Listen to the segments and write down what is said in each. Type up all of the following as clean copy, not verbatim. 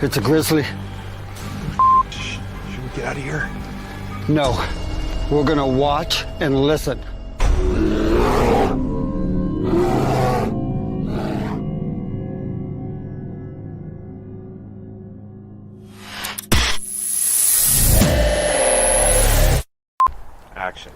It's a Grizzly. Should we get out of here? No. We're gonna watch and listen. Action.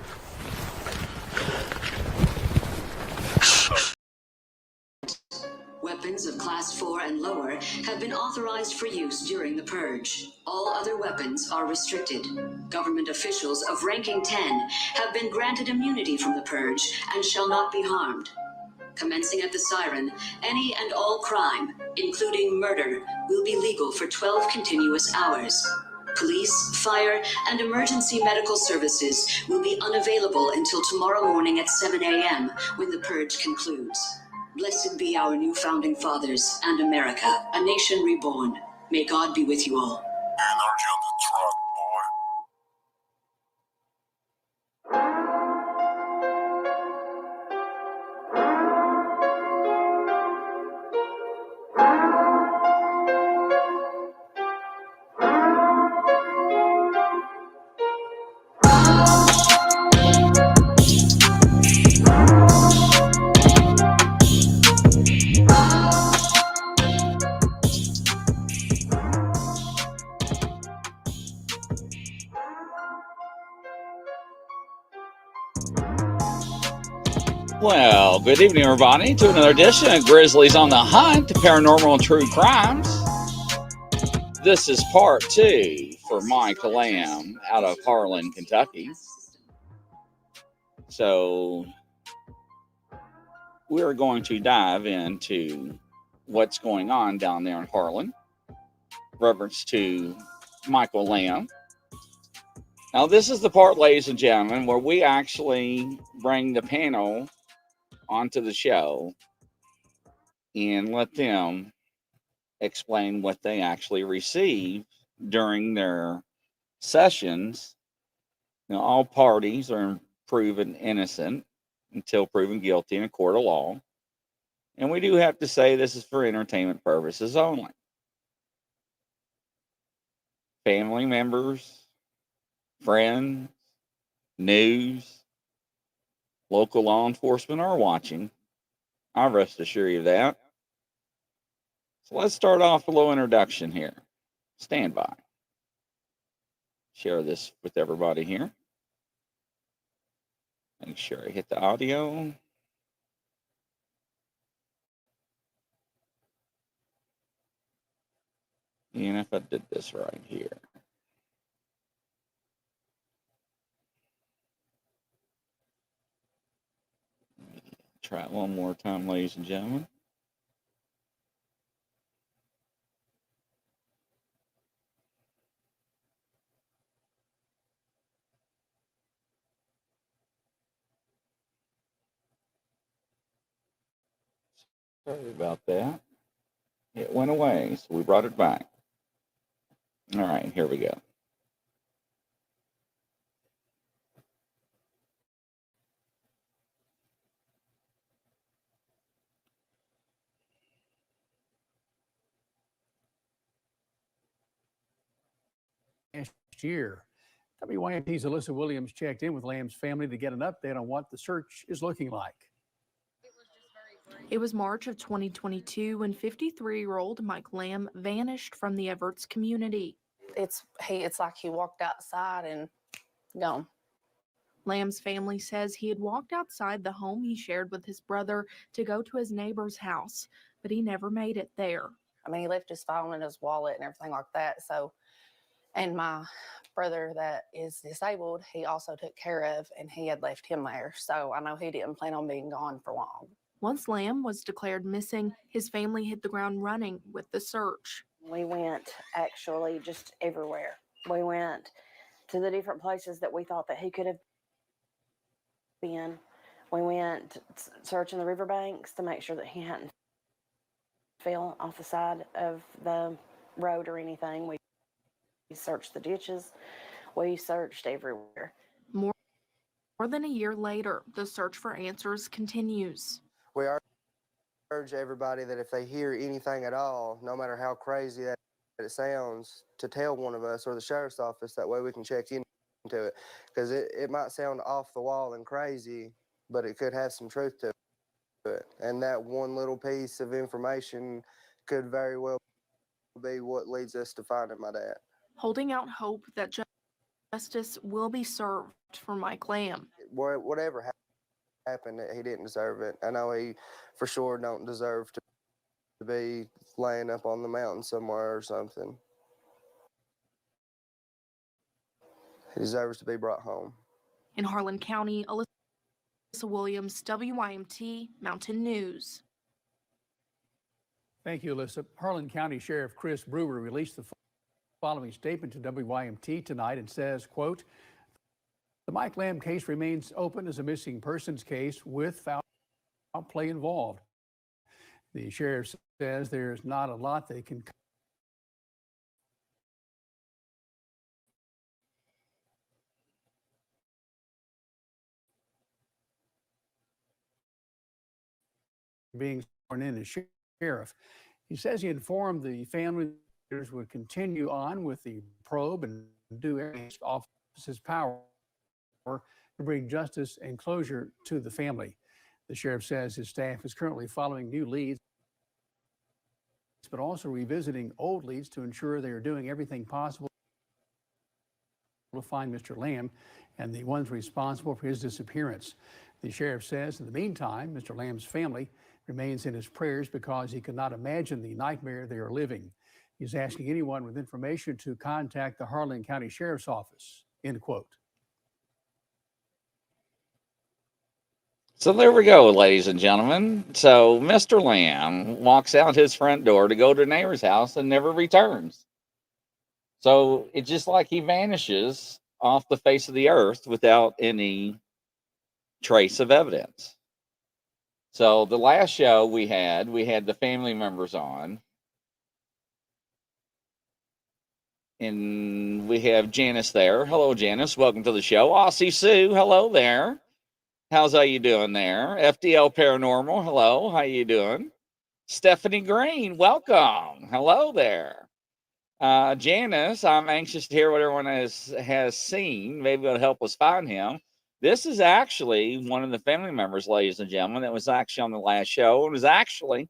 Weapons of Class 4 and lower have been authorized for use during the purge. All other weapons are restricted. Government officials of ranking 10 have been granted immunity from the purge and shall not be harmed. Commencing at the siren, any and all crime, including murder, will be legal for 12 continuous hours. Police, fire, and emergency medical services will be unavailable until tomorrow morning at 7 a.m. when the purge concludes. Blessed be our new founding fathers and America, a nation reborn. May God be with you all. Energy on the truck, boy. Well, good evening, everybody, to another edition of Grizzlies on the Hunt, Paranormal and True Crimes. This is part 2 for Mike Lamb out of Harlan, Kentucky. So, we're going to dive into what's going on down there in Harlan. Reference to Michael Lamb. Now, this is the part, ladies and gentlemen, where we actually bring the panel onto the show and let them explain what they actually received during their sessions. Now, all parties are proven innocent until proven guilty in a court of law. And we do have to say this is for entertainment purposes only. Family members, friends, news, local law enforcement are watching. I rest assure you of that. So let's start off with a little introduction here. Stand by. Share this with everybody here. Make sure I hit the audio. And if I did this right here. Try it one more time, ladies and gentlemen. Sorry about that. It went away, so we brought it back. All right, here we go. Last year, WYMT's Alyssa Williams checked in with Lamb's family to get an update on what the search is looking like. It was March of 2022 when 53-year-old Mike Lamb vanished from the Evarts community. It's like he walked outside and gone. Lamb's family says he had walked outside the home he shared with his brother to go to his neighbor's house, but he never made it there. I mean, he left his phone and his wallet and everything like that. So, and my brother that is disabled, he also took care of, and he had left him there. So I know he didn't plan on being gone for long. Once Lamb was declared missing, his family hit the ground running with the search. We went actually just everywhere. We went to the different places that we thought that he could have been. We went searching the riverbanks to make sure that he hadn't fell off the side of the road or anything. We searched the ditches. We searched everywhere. More than a year later, the search for answers continues. We urge everybody that if they hear anything at all, no matter how crazy that it sounds to tell one of us or the sheriff's office. That way we can check into it, because it might sound off the wall and crazy, but it could have some truth to it. And that one little piece of information could very well be what leads us to finding my dad. Holding out hope that justice will be served for Mike Lamb. Whatever happened, he didn't deserve it. I know he for sure don't deserve to be laying up on the mountain somewhere or something. He deserves to be brought home. In Harlan County, Alyssa Williams, WYMT Mountain News. Thank you, Alyssa. Harlan County Sheriff Chris Brewer released the following statement to WYMT tonight and says, quote, "The Mike Lamb case remains open as a missing persons case with foul play involved. The sheriff says there's not a lot they can being sworn in as sheriff. He says he informed the family would continue on with the probe and do everything in his office's power to bring justice and closure to the family. The sheriff says his staff is currently following new leads, but also revisiting old leads to ensure they are doing everything possible to find Mr. Lamb and the ones responsible for his disappearance. The sheriff says in the meantime, Mr. Lamb's family remains in his prayers because he cannot imagine the nightmare they are living. He's asking anyone with information to contact the Harlan County Sheriff's Office," end quote. So there we go, ladies and gentlemen. So Mr. Lamb walks out his front door to go to a neighbor's house and never returns. So it's just like he vanishes off the face of the earth without any trace of evidence. So the last show we had the family members on. And we have Janice there. Hello, Janice. Welcome to the show. Aussie Sue, hello there. How's you doing there? FDL Paranormal, hello. How you doing? Stephanie Green, welcome. Hello there. Janice, I'm anxious to hear what everyone has seen. Maybe it'll help us find him. This is actually one of the family members, ladies and gentlemen, that was actually on the last show and was actually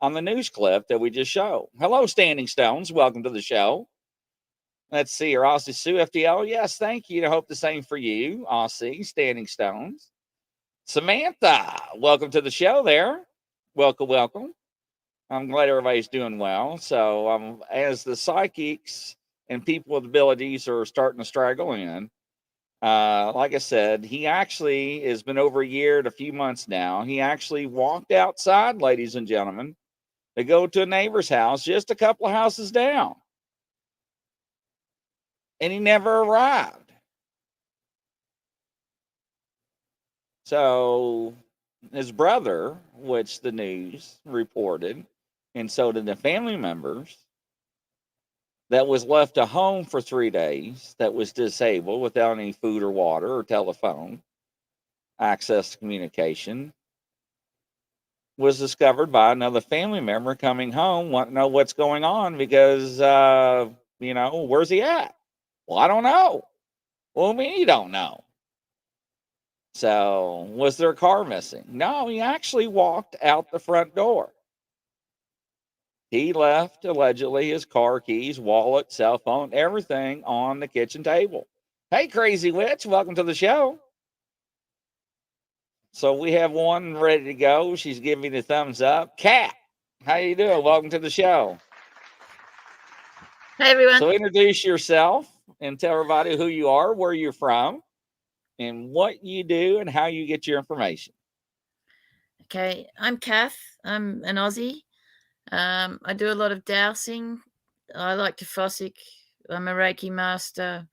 on the news clip that we just showed. Hello, Standing Stones. Welcome to the show. Let's see here. Aussie Sue, FDL. Yes, thank you. I hope the same for you, Aussie, Standing Stones. Samantha, welcome to the show there. Welcome, welcome. I'm glad everybody's doing well. So as the psychics and people with abilities are starting to straggle in, like I said, he actually has been over a year and a few months now. He actually walked outside, ladies and gentlemen, to go to a neighbor's house just a couple of houses down. And he never arrived. So his brother, which the news reported, and so did the family members, that was left at home for 3 days, that was disabled without any food or water or telephone access to communication, was discovered by another family member coming home, wanting to know what's going on because, where's he at? Well, I don't know. Well, I mean, you don't know. So, was their car missing? No, he actually walked out the front door. He left, allegedly, his car keys, wallet, cell phone, everything on the kitchen table. Hey, Crazy Witch, welcome to the show. So we have one ready to go. She's giving me the thumbs up. Kat, how you doing? Welcome to the show. Hey, everyone. So introduce yourself and tell everybody who you are, where you're from, and what you do and how you get your information. Okay, I'm Kath. I'm an Aussie. I do a lot of dowsing. I like to fossick. I'm a Reiki master.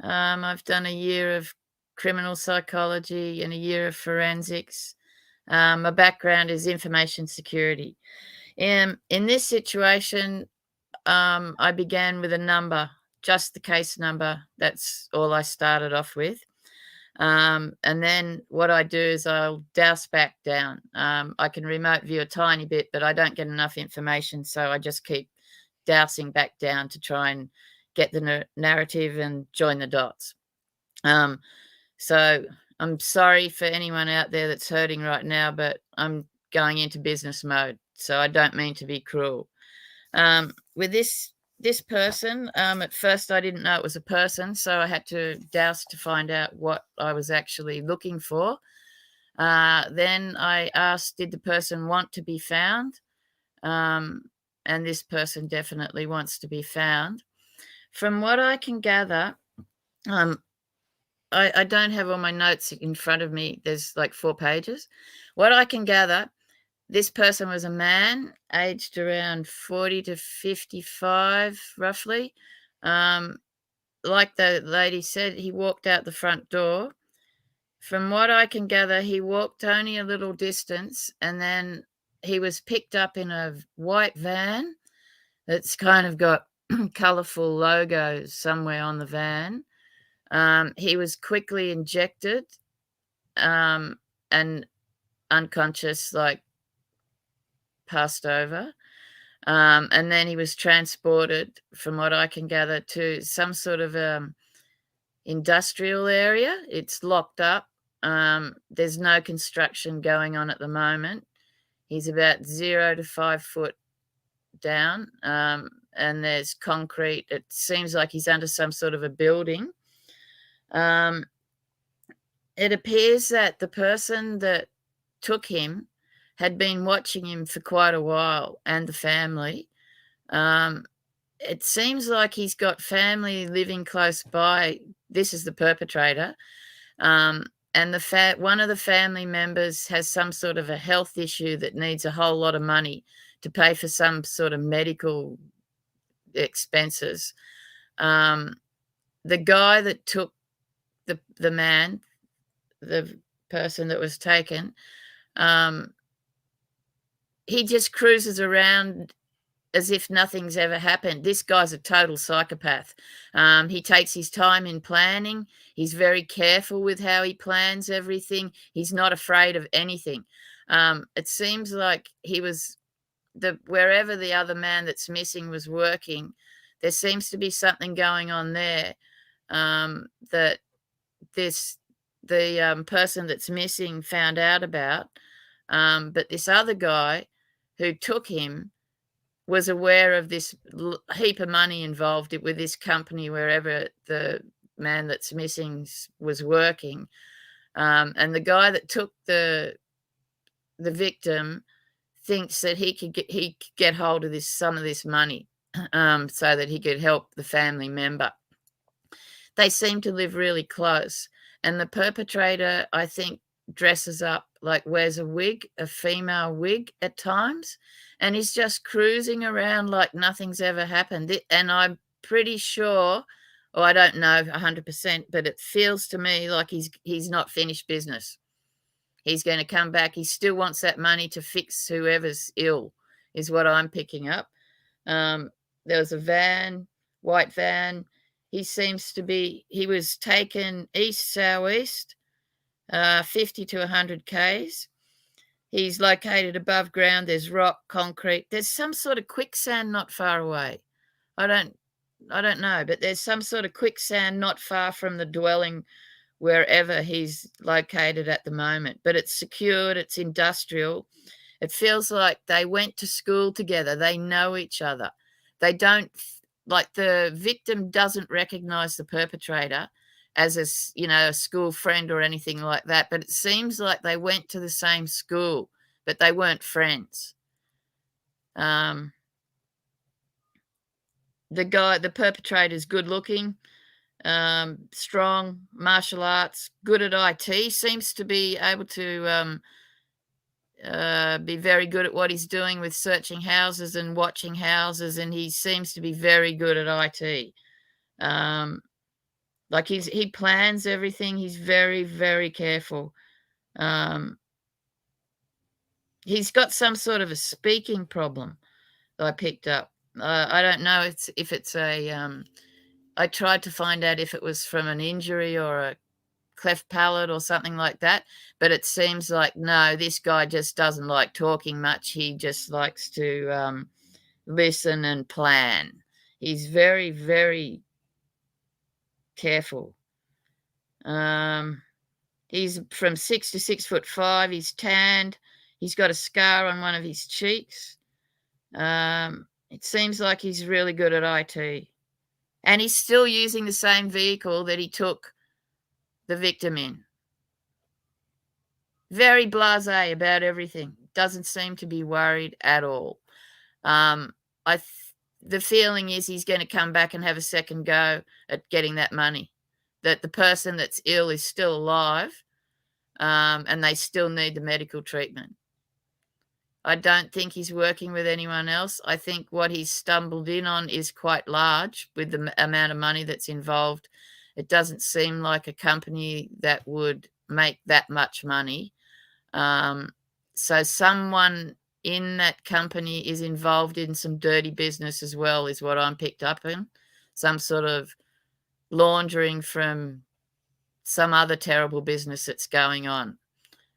I've done a year of criminal psychology and a year of forensics. My background is information security. In this situation, I began with a number, just the case number. That's all I started off with. And then what I do is I'll douse back down. I can remote view a tiny bit, but I don't get enough information. So I just keep dowsing back down to try and get the narrative and join the dots. So I'm sorry for anyone out there that's hurting right now, but I'm going into business mode, so I don't mean to be cruel. With this person, at first I didn't know it was a person, so I had to douse to find out what I was actually looking for. Then I asked, did the person want to be found? And this person definitely wants to be found. From what I can gather, I don't have all my notes in front of me. There's like 4 pages. What I can gather, this person was a man aged around 40 to 55, roughly. Like the lady said, he walked out the front door. From what I can gather, he walked only a little distance, and then he was picked up in a white van that's kind of got colourful logos somewhere on the van. He was quickly injected and unconscious, like passed over. And then he was transported, from what I can gather, to some sort of industrial area. It's locked up. There's no construction going on at the moment. He's about 0 to 5 foot down, and there's concrete. It seems like he's under some sort of a building. It appears that the person that took him had been watching him for quite a while, and the family. It seems like he's got family living close by. This is the perpetrator. And one of the family members has some sort of a health issue that needs a whole lot of money to pay for some sort of medical expenses. The guy that took the man, the person that was taken, he just cruises around as if nothing's ever happened. This guy's a total psychopath. He takes his time in planning. He's very careful with how he plans everything. He's not afraid of anything. It seems like he was wherever the other man that's missing was working, there seems to be something going on there, that the person that's missing found out about. But this other guy who took him was aware of this heap of money involved with this company wherever the man that's missing was working. And the guy that took the victim thinks that he could get hold of some of this money, so that he could help the family member. They seem to live really close. And the perpetrator, I think, dresses up, like wears a wig, a female wig at times, and he's just cruising around like nothing's ever happened. And I'm pretty sure, or I don't know 100%, but it feels to me like he's not finished business. He's going to come back. He still wants that money to fix whoever's ill, is what I'm picking up. There was a van, white van. He was taken east-southeast, 50 to 100 Ks. He's located above ground. There's rock, concrete. There's some sort of quicksand not far away. I don't know, but there's some sort of quicksand not far from the dwelling wherever he's located at the moment. But it's secured. It's industrial. It feels like they went to school together. They know each other. They don't, like, the victim doesn't recognize the perpetrator as a school friend or anything like that. But it seems like they went to the same school, but they weren't friends. The perpetrator's good looking, strong, martial arts, good at IT, seems to be able to be very good at what he's doing with searching houses and watching houses, and he seems to be very good at IT. Like he plans everything. He's very, very careful. He's got some sort of a speaking problem that I picked up. I don't know if it's a. I tried to find out if it was from an injury or a cleft palate or something like that, but it seems like no. This guy just doesn't like talking much. He just likes to listen and plan. He's very, very careful. He's from 6 to 6'5". He's tanned. He's got a scar on one of his cheeks. It seems like he's really good at IT. And he's still using the same vehicle that he took the victim in. Very blasé about everything. Doesn't seem to be worried at all. The feeling is he's going to come back and have a second go at getting that money. That the person that's ill is still alive, and they still need the medical treatment. I don't think he's working with anyone else. I think what he's stumbled in on is quite large with the amount of money that's involved. It doesn't seem like a company that would make that much money. So someone in that company is involved in some dirty business as well, is what I'm picked up in. Some sort of laundering from some other terrible business that's going on.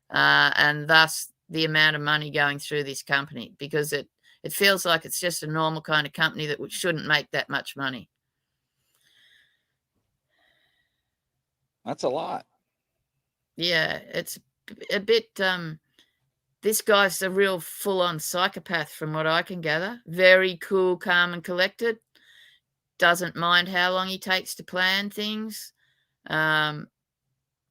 And thus the amount of money going through this company, because it feels like it's just a normal kind of company that shouldn't make that much money. That's a lot. Yeah, it's a bit, this guy's a real full-on psychopath from what I can gather. Very cool, calm and collected. Doesn't mind how long he takes to plan things. Not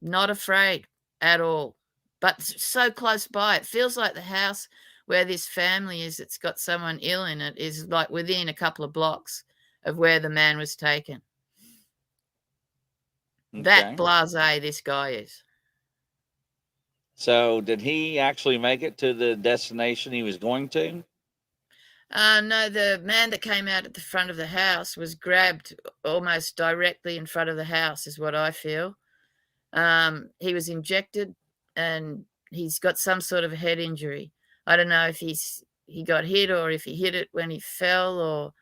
afraid at all. But so close by. It feels like the house where this family is, it's got someone ill in it, is like within a couple of blocks of where the man was taken. Okay. That blasé this guy is. So did he actually make it to the destination he was going to? No, the man that came out at the front of the house was grabbed almost directly in front of the house, is what I feel. He was injected and he's got some sort of a head injury. I don't know if he got hit or if he hit it when he fell, or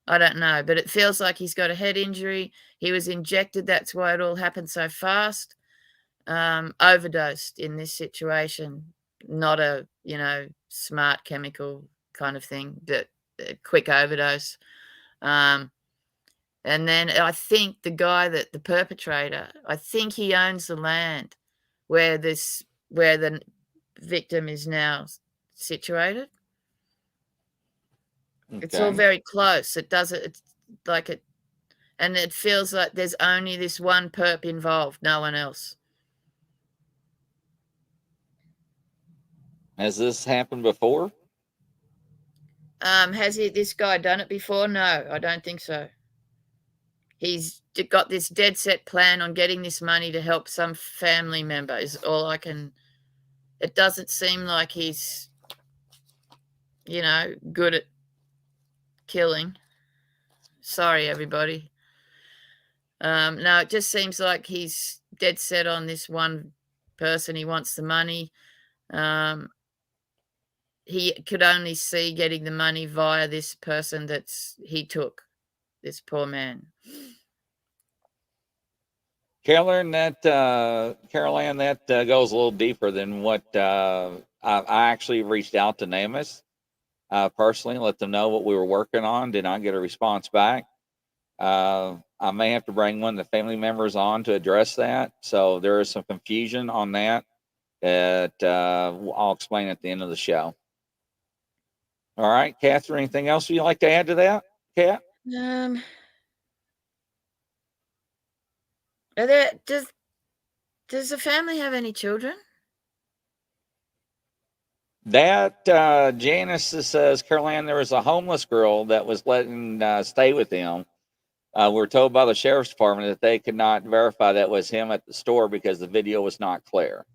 I don't know, but it feels like he's got a head injury. He was injected. That's why it all happened so fast. Overdosed in this situation, not a, smart chemical kind of thing, but a quick overdose. And then I think the guy the perpetrator, I think he owns the land where the victim is now situated. Okay. It's all very close. It's like it, and it feels like there's only this one perp involved, no one else. Has this happened before? Has this guy done it before? No, I don't think so. He's got this dead set plan on getting this money to help some family member is all I can. It doesn't seem like he's, good at killing. Sorry, everybody. No, it just seems like he's dead set on this one person. He wants the money. He could only see getting the money via this person he took, this poor man. Caroline, that goes a little deeper than what I actually reached out to NamUs personally, let them know what we were working on. Did not get a response back. I may have to bring one of the family members on to address that. So there is some confusion on that I'll explain at the end of the show. All right, Catherine, anything else you'd like to add to that, Kat? Does the family have any children? That Janice says, Caroline, there was a homeless girl that was letting stay with him. We're told by the sheriff's department that they could not verify that was him at the store because the video was not clear.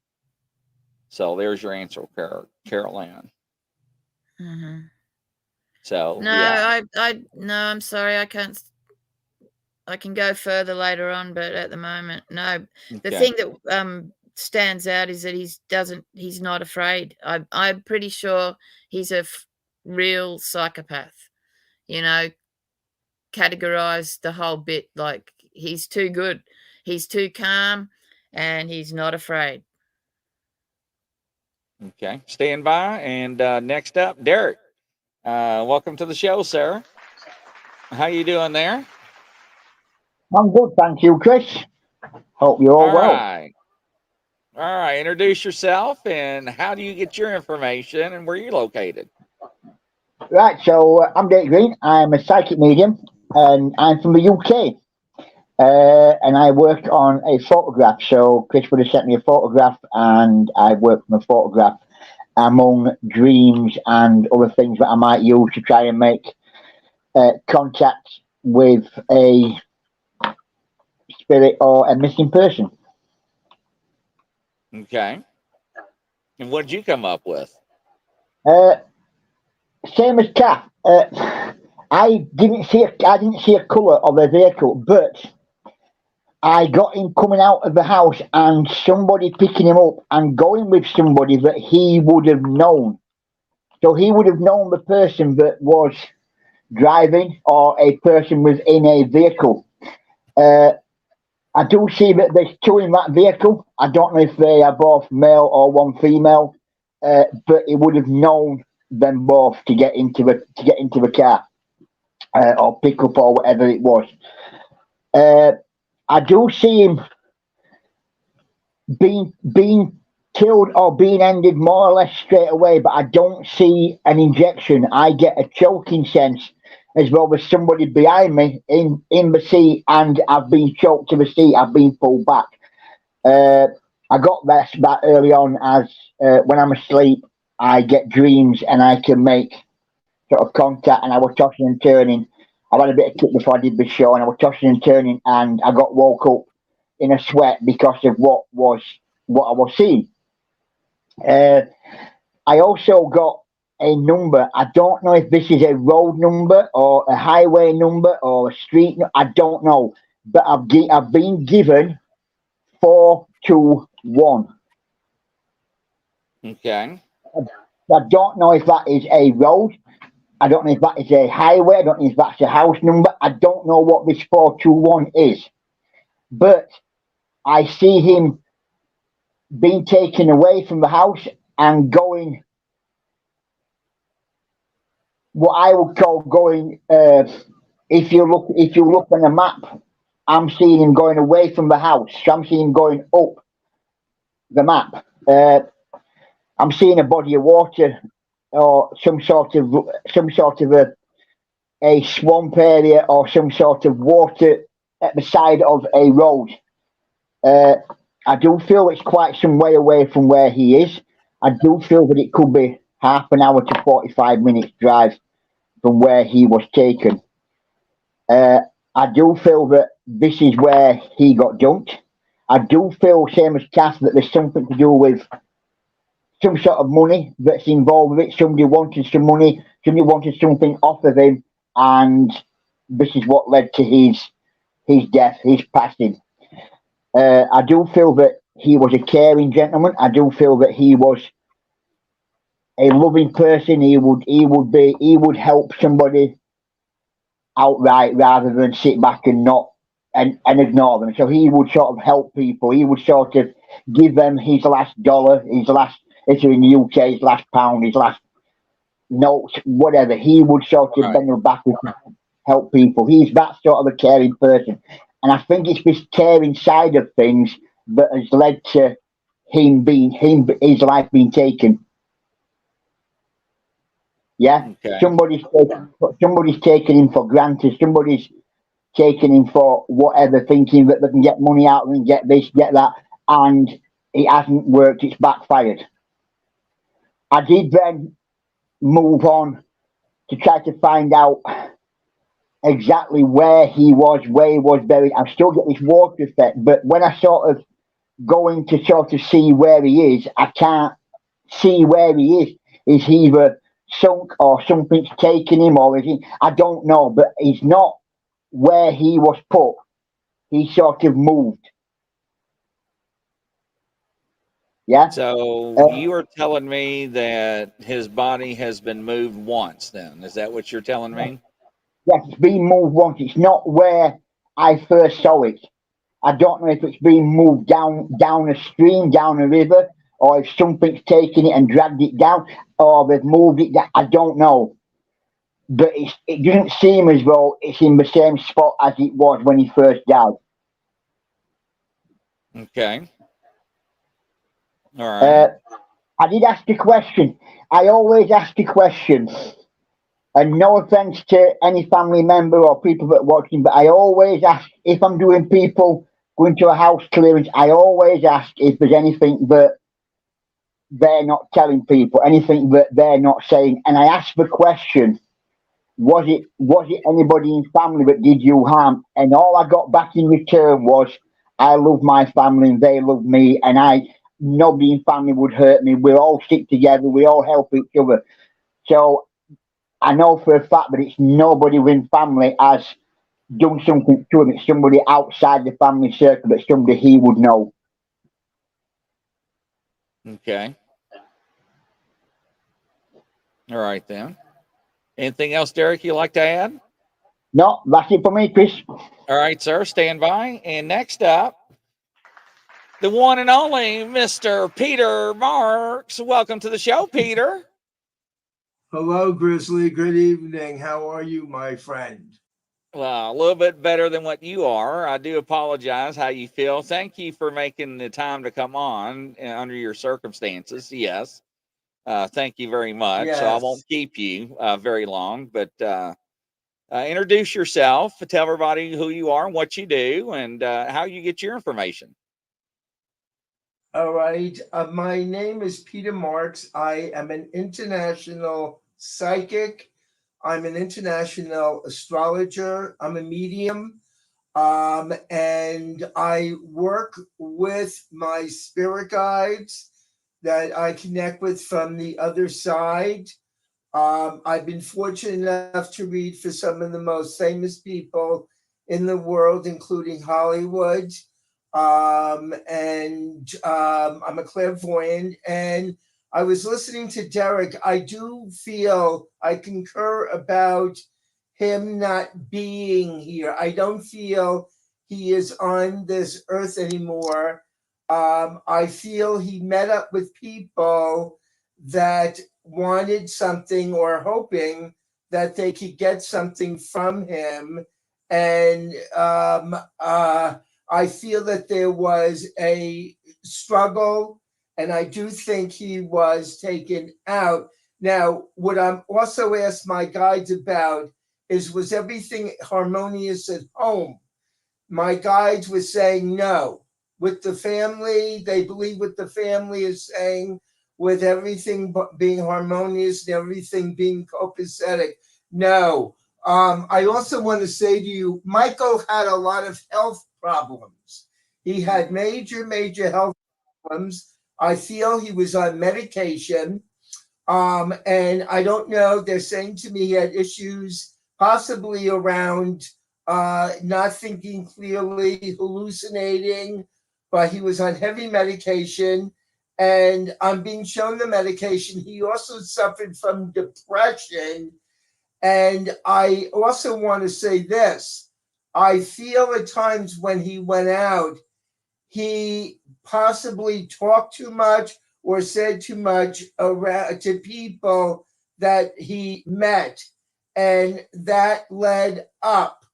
So there's your answer, Caroline. Mm-hmm. So no, yeah. I'm sorry, I can't. I can go further later on, but at the moment, no. Okay. The thing that stands out is that he's not afraid. I'm pretty sure he's a real psychopath. Categorized the whole bit like he's too good, he's too calm, and he's not afraid. Okay, stand by. And next up, Derek. Welcome to the show, sir. How you doing there? I'm good, thank you, Chris. Hope you're all well. Right. All right. Introduce yourself and how do you get your information and where you're located? Right, so I'm Dave Green. I'm a psychic medium and I'm from the UK. And I work on a photograph. So Chris would have sent me a photograph and I work from a photograph among dreams and other things that I might use to try and make contact with a spirit or a missing person. Okay. And what did you come up with? Same as Kath. I didn't see a colour of a vehicle, but I got him coming out of the house and somebody picking him up and going with somebody that he would have known. So he would have known the person that was driving or a person was in a vehicle. I do see that there's two in that vehicle. I don't know if they are both male or one female, but he would have known them both to get into the car or pick up or whatever it was. I do see him being killed or being ended more or less straight away, but I don't see an injection. I get a choking sense as well as somebody behind me in the seat, and I've been choked to the seat. I've been pulled back. I got that early on as when I'm asleep, I get dreams and I can make sort of contact, and I was tossing and turning. I had a bit of kick before I did the show, and I was tossing and turning, and I got woke up in a sweat because of what I was seeing. I also got a number. I don't know if this is a road number or a highway number or a street. I don't know, but I've been given 421. Okay. I don't know if that is a road. I don't know if that is a highway. I don't know if that's a house number. I don't know what this 421 is. But I see him being taken away from the house and going, what I would call going, if you look on a map, I'm seeing him going away from the house. So I'm seeing him going up the map. I'm seeing a body of water or some sort of a swamp area or some sort of water at the side of a road. I do feel it's quite some way away from where he is. I do feel that it could be half an hour to 45 minutes drive from where he was taken. I do feel that this is where he got dumped. I do feel, same as Kath, that there's something to do with some sort of money that's involved with it. Somebody wanted some money, somebody wanted something off of him, and this is what led to his death, his passing. I do feel that he was a caring gentleman. I do feel that he was a loving person. He would help somebody outright rather than sit back and not and ignore them. So he would sort of help people. He would sort of give them his last dollar, his last, if you're in the UK, his last pound, his last note, whatever. He would sort of bend them back and help people. He's that sort of a caring person. And I think it's this caring side of things that has led to his life being taken. Yeah, okay. Somebody's taken him for granted. Somebody's taken him for whatever, thinking that they can get money out of him, get this, get that, and it hasn't worked. It's backfired. I did then move on to try to find out exactly where he was buried. I'm still getting this water effect, but when I sort of going to sort of see where he is, I can't see where he is. Is he either sunk or something's taken him, or is he? I don't know, but he's not where he was put. He sort of moved. Yeah. So you are telling me that his body has been moved once, then? Is that what you're telling me? Yes, it's been moved once. It's not where I first saw it. I don't know if it's been moved down a stream, down a river, or if something's taken it and dragged it down, or they've moved it down. I don't know. but it doesn't seem as though it's in the same spot as it was when he first died. Okay. All right. I did ask a question. I always ask a question. And no offense to any family member or people that are watching, but I always ask if I'm doing people going to a house clearance, I always ask if there's anything that they're not telling people, anything that they're not saying. And I asked the question, was it anybody in family that did you harm? And all I got back in return was, I love my family and they love me, and nobody in family would hurt me. We all stick together, we all help each other. So I know for a fact that it's nobody within family has done something to him. It's somebody outside the family circle, that somebody he would know. Okay. All right then. Anything else, Derek, you'd like to add? No, that's it for me, Chris. All right, sir. Stand by. And next up, the one and only Mr. Peter Marks. Welcome to the show, Peter. Hello, Grizzly. Good evening. How are you, my friend? Well, a little bit better than what you are. I do apologize how you feel. Thank you for making the time to come on under your circumstances. Yes. Thank you very much. Yes. So I won't keep you very long, but introduce yourself. Tell everybody who you are and what you do and how you get your information. All right. My name is Peter Marks. I am an international psychic. I'm an international astrologer. I'm a medium. And I work with my spirit guides that I connect with from the other side. I've been fortunate enough to read for some of the most famous people in the world, including Hollywood. I'm a clairvoyant, and I was listening to Derek. I do feel I concur about him not being here. I don't feel he is on this earth anymore. I feel he met up with people that wanted something or hoping that they could get something from him. And I feel that there was a struggle, and I do think he was taken out. Now, what I'm also asked my guides about is, was everything harmonious at home? My guides were saying no. With the family, they believe what the family is saying, with everything being harmonious and everything being copacetic. No. I also want to say to you, Michael had a lot of health problems. He had major health problems. I feel he was on medication. And I don't know, they're saying to me he had issues possibly around not thinking clearly, hallucinating, but he was on heavy medication. And I'm being shown the medication. He also suffered from depression. And I also want to say this. I feel at times when he went out, he possibly talked too much or said too much around to people that he met. And that led up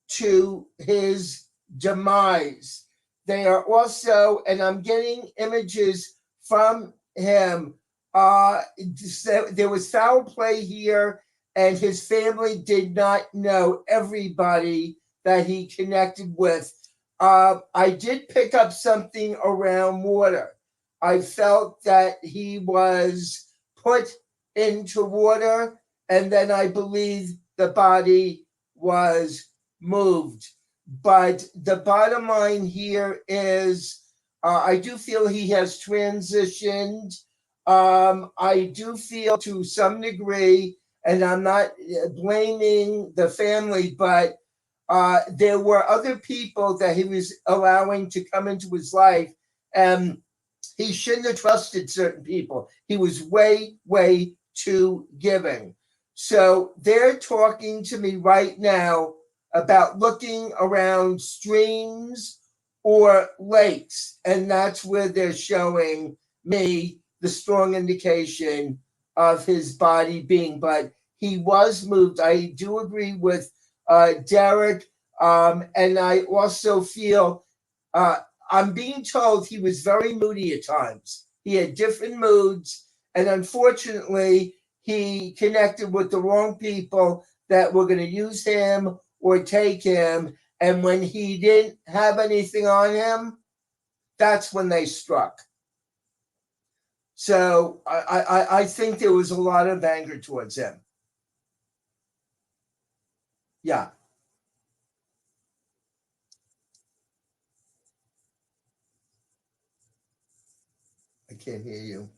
to his demise. They are also, and I'm getting images from him. There was foul play here, and his family did not know everybody that he connected with. I did pick up something around water. I felt that he was put into water, and then I believe the body was moved. But the bottom line here is I do feel he has transitioned. I do feel to some degree, and I'm not blaming the family, but there were other people that he was allowing to come into his life, and he shouldn't have trusted certain people. He was way too giving. So they're talking to me right now about looking around streams or lakes, and that's where they're showing me the strong indication of his body being, but he was moved. I do agree with Derek. And I also feel I'm being told he was very moody at times. He had different moods, and unfortunately, he connected with the wrong people that were going to use him or take him. And when he didn't have anything on him, that's when they struck. So I think there was a lot of anger towards him. Yeah. I can't hear you.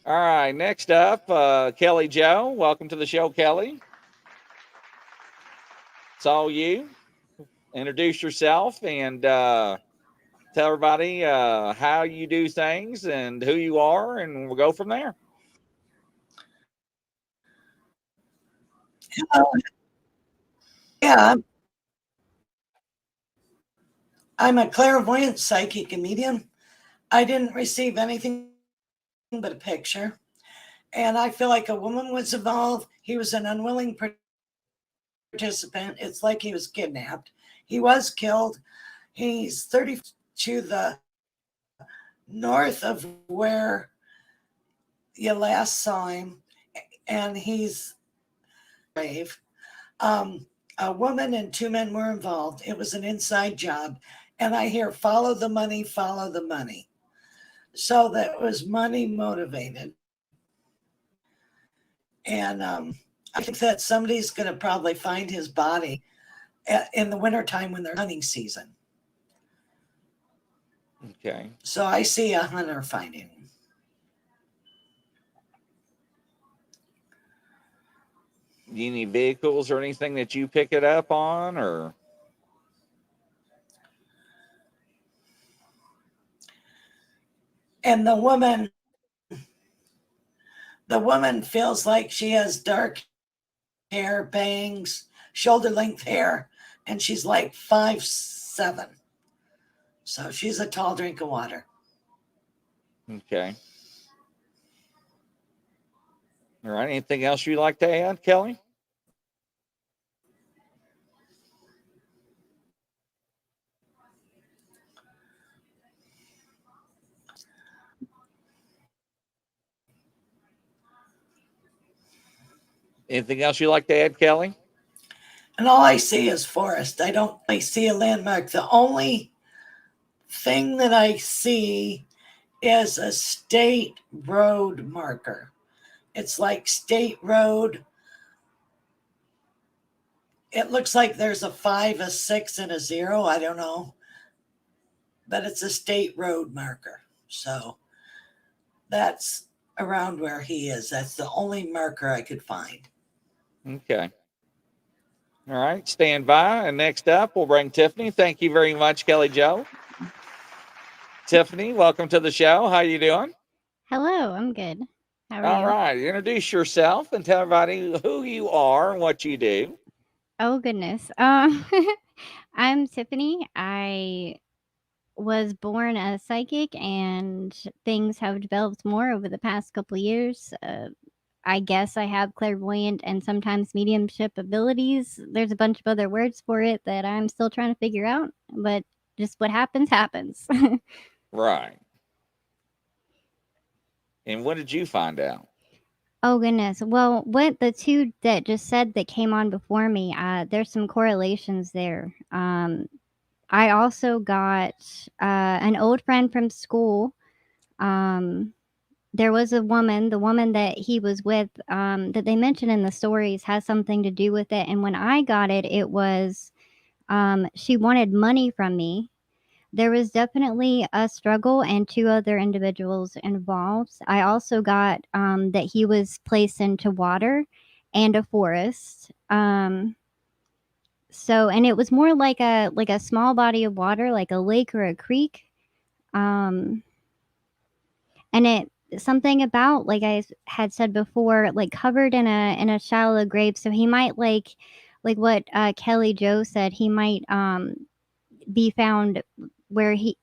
All right, next up, Kelly Joe. Welcome to the show, Kelly. It's all you. Introduce yourself and tell everybody how you do things and who you are, and we'll go from there. Yeah, I'm a clairvoyant psychic and medium. I didn't receive anything but a picture. And I feel like a woman was involved. He was an unwilling participant. It's like he was kidnapped. He was killed. He's 30 to the north of where you last saw him. And he's brave. A woman and two men were involved. It was an inside job. And I hear, follow the money, follow the money. So that was money motivated. And I think that somebody's going to probably find his body in the wintertime when they're hunting season. Okay. So I see a hunter finding him. Do you need vehicles or anything that you pick it up on, or? And the woman feels like she has dark hair, bangs, shoulder length hair, and she's like 5'7". So she's a tall drink of water. Okay. All right. Anything else you'd like to add, Kelly? Anything else you'd like to add, Kelly? And all I see is forest. I don't really see a landmark. The only thing that I see is a state road marker. It's like state road. It looks like there's a 5, a 6, and a 0. I don't know. But it's a state road marker. So that's around where he is. That's the only marker I could find. Okay. All right. Stand by. And next up, we'll bring Tiffany. Thank you very much, Kelly Joe. Tiffany, welcome to the show. How you doing? Hello, I'm good. How are All you? right. Introduce yourself and tell everybody who you are and what you do. Oh goodness. I'm Tiffany. I was born a psychic, and things have developed more over the past couple of years. I guess I have clairvoyant and sometimes mediumship abilities. There's a bunch of other words for it that I'm still trying to figure out, but just what happens, happens. Right. And what did you find out? Oh goodness. Well, what the two that just said that came on before me, there's some correlations there. I also got an old friend from school. There was a woman, the woman that he was with, that they mentioned in the stories has something to do with it. And when I got it, it was she wanted money from me. There was definitely a struggle and two other individuals involved. I also got that he was placed into water, and a forest. So, and it was more like a small body of water, like a lake or a creek. And it something about, like I had said before, like covered in a shallow grave. So he might like what Kelly Joe said. He might be found where he,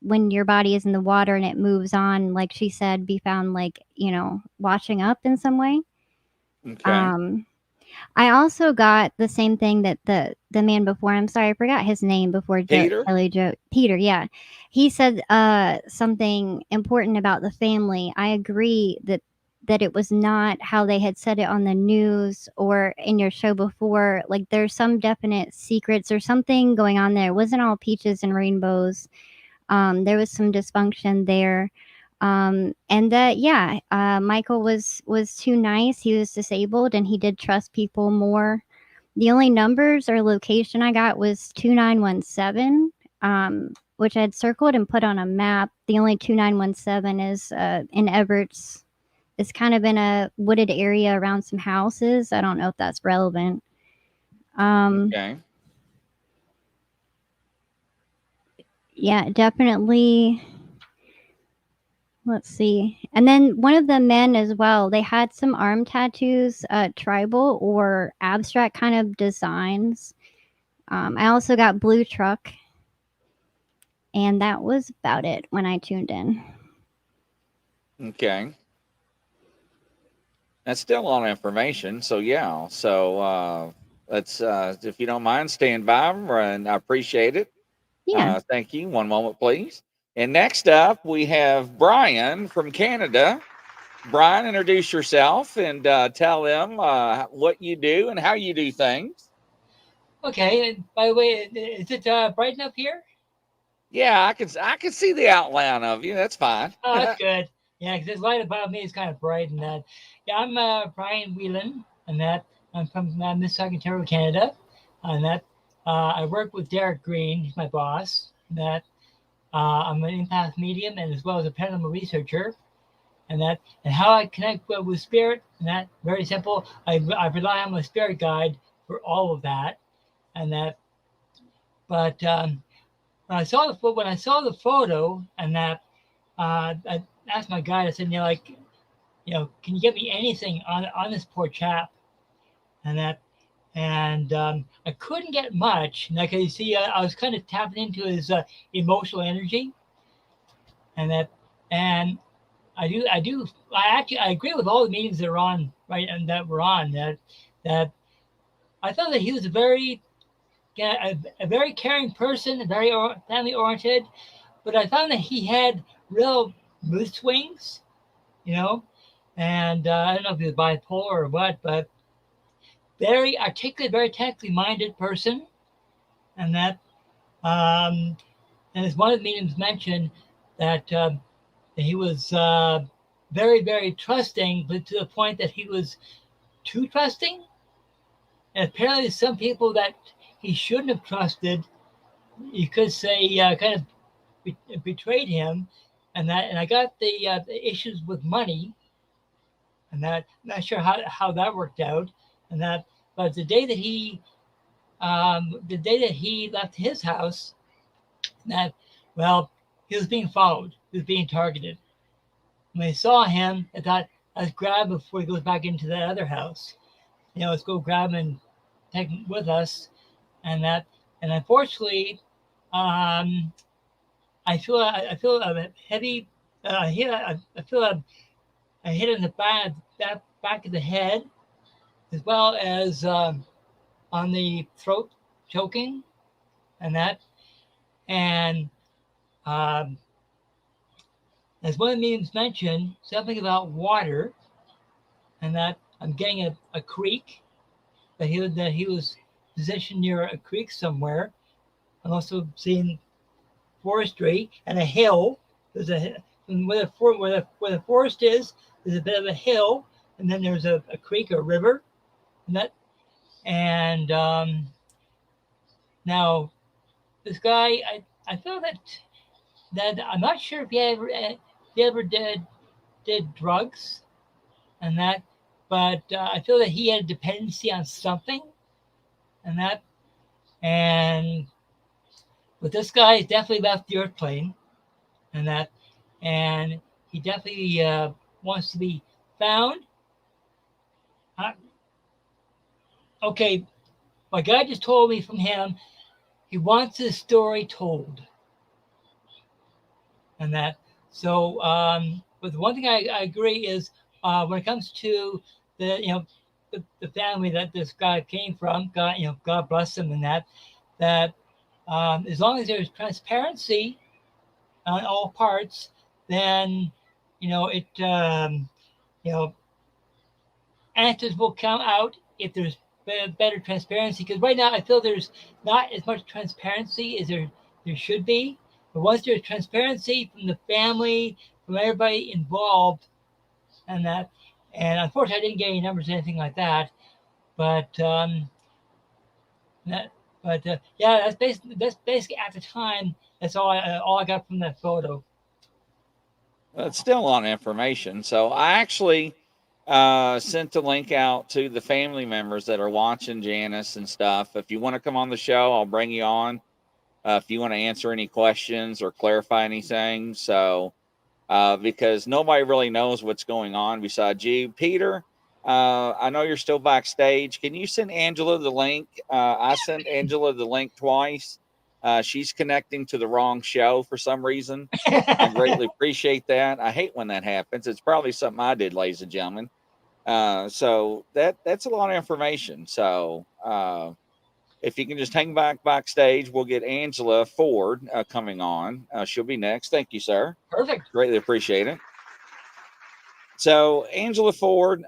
when your body is in the water and it moves on, like she said, be found like washing up in some way. Okay. I also got the same thing that the man before. I'm sorry, I forgot his name before. Peter? Kelly Joe. Peter, yeah. He said something important about the family. I agree that it was not how they had said it on the news or in your show before. Like there's some definite secrets or something going on there. It wasn't all peaches and rainbows. There was some dysfunction there. And that, yeah, Michael was too nice. He was disabled and he did trust people more. The only numbers or location I got was 2917, which I had circled and put on a map. The only 2917 is in Evarts. It's kind of in a wooded area around some houses. I don't know if that's relevant. Okay. Yeah, definitely. Let's see. And then one of the men as well, they had some arm tattoos, tribal or abstract kind of designs. I also got blue truck. And that was about it when I tuned in. Okay. That's still a lot of information. So, yeah. So, let's, if you don't mind, stand by, and I appreciate it. Yeah. Thank you. One moment, please. And next up, we have Brian from Canada. Brian, introduce yourself and tell them what you do and how you do things. Okay. And by the way, is it bright enough here? Yeah, I can see the outline of you. That's fine. Oh, that's good. Yeah, because this light above me is kind of bright, and that. Yeah, I'm Brian Whelan, and that I'm from Mississauga, Ontario, Canada, and that I work with Derek Green, he's my boss. And that I'm an empath medium, and as well as a paranormal researcher, and that. And how I connect with spirit, and that very simple. I rely on my spirit guide for all of that, and that. But when I saw the photo, and that. I asked my guide, I said, can you get me anything on this poor chap? And that, and I couldn't get much. Like you see, I was kind of tapping into his emotional energy, and that, and I agree with all the meetings that are on, right, and that we're on. That I thought that he was a very caring person, very family oriented, but I found that he had real mood swings, and I don't know if he was bipolar or what, but very articulate, very technically minded person, and that, and as one of the mediums mentioned, that he was very, very trusting, but to the point that he was too trusting, and apparently some people that he shouldn't have trusted, you could say, kind of betrayed him. And I got the issues with money, and that I'm not sure how that worked out, and that. But the day that he left his house, that he was being followed, he was being targeted. When I saw him, I thought, let's grab him before he goes back into that other house. Let's go grab him and take him with us, and that. And unfortunately, I feel a heavy. I feel a hit in the back of the head, as well as on the throat, choking, and that. And as one of the mediums mentioned, something about water, and that I'm getting a creek. That he was positioned near a creek somewhere. I'm also seeing forestry and a hill. There's where the forest is. There's a bit of a hill, and then there's a creek or river, and now this guy, I feel that I'm not sure if he ever did drugs, and that, but I feel that he had a dependency on something, and that, and but this guy definitely left the Earth plane, and that, and he definitely wants to be found. Okay, my guy just told me from him, he wants his story told, and that. So, but the one thing I agree is when it comes to the the family that this guy came from, God bless him, and that as long as there's transparency on all parts, then answers will come out if there's better transparency. Because right now I feel there's not as much transparency as there should be. But once there's transparency from the family, from everybody involved, and that, and unfortunately I didn't get any numbers or anything like that. But yeah, that's basically at the time. That's all I got from that photo. Well, it's still a lot of information. So I actually sent the link out to the family members that are watching Janice and stuff. If you want to come on the show, I'll bring you on. If you want to answer any questions or clarify anything. So, because nobody really knows what's going on besides you. Peter, I know you're still backstage. Can you send Angela the link? I sent Angela the link twice. She's connecting to the wrong show for some reason. I greatly appreciate that. I hate when that happens. It's probably something I did, ladies and gentlemen. So that's a lot of information. So if you can just hang backstage, we'll get Angela Ford coming on. She'll be next. Thank you, sir. Perfect. Greatly appreciate it. So Angela Ford,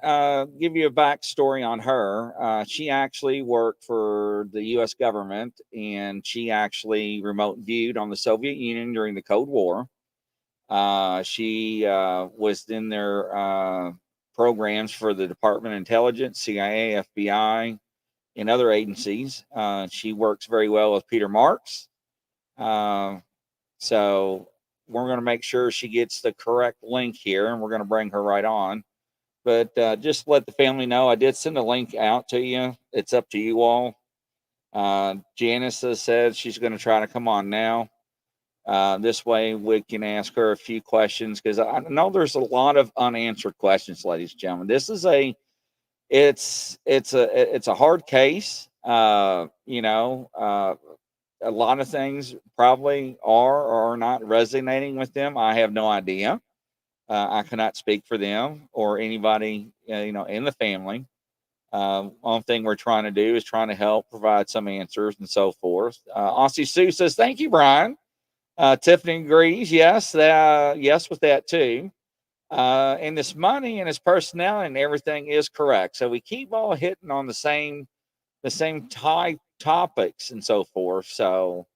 give you a backstory on her. She actually worked for the U.S. government, and she actually remote viewed on the Soviet Union during the Cold War. She was in their programs for the Department of Intelligence, CIA, FBI, and other agencies. She works very well with Peter Marks. So we're going to make sure she gets the correct link here, and we're going to bring her right on. But just let the family know, I did send a link out to you. It's up to you all. Janice has said she's going to try to come on now. This way we can ask her a few questions, because I know there's a lot of unanswered questions, ladies and gentlemen. This is it's a hard case. A lot of things probably are or are not resonating with them. I have no idea. I cannot speak for them or anybody, in the family. One thing we're trying to do is trying to help provide some answers and so forth. Aussie Sue says, thank you, Brian. Tiffany agrees. Yes, yes with that too. And this money and his personality and everything is correct. So we keep all hitting on the same topics and so forth. So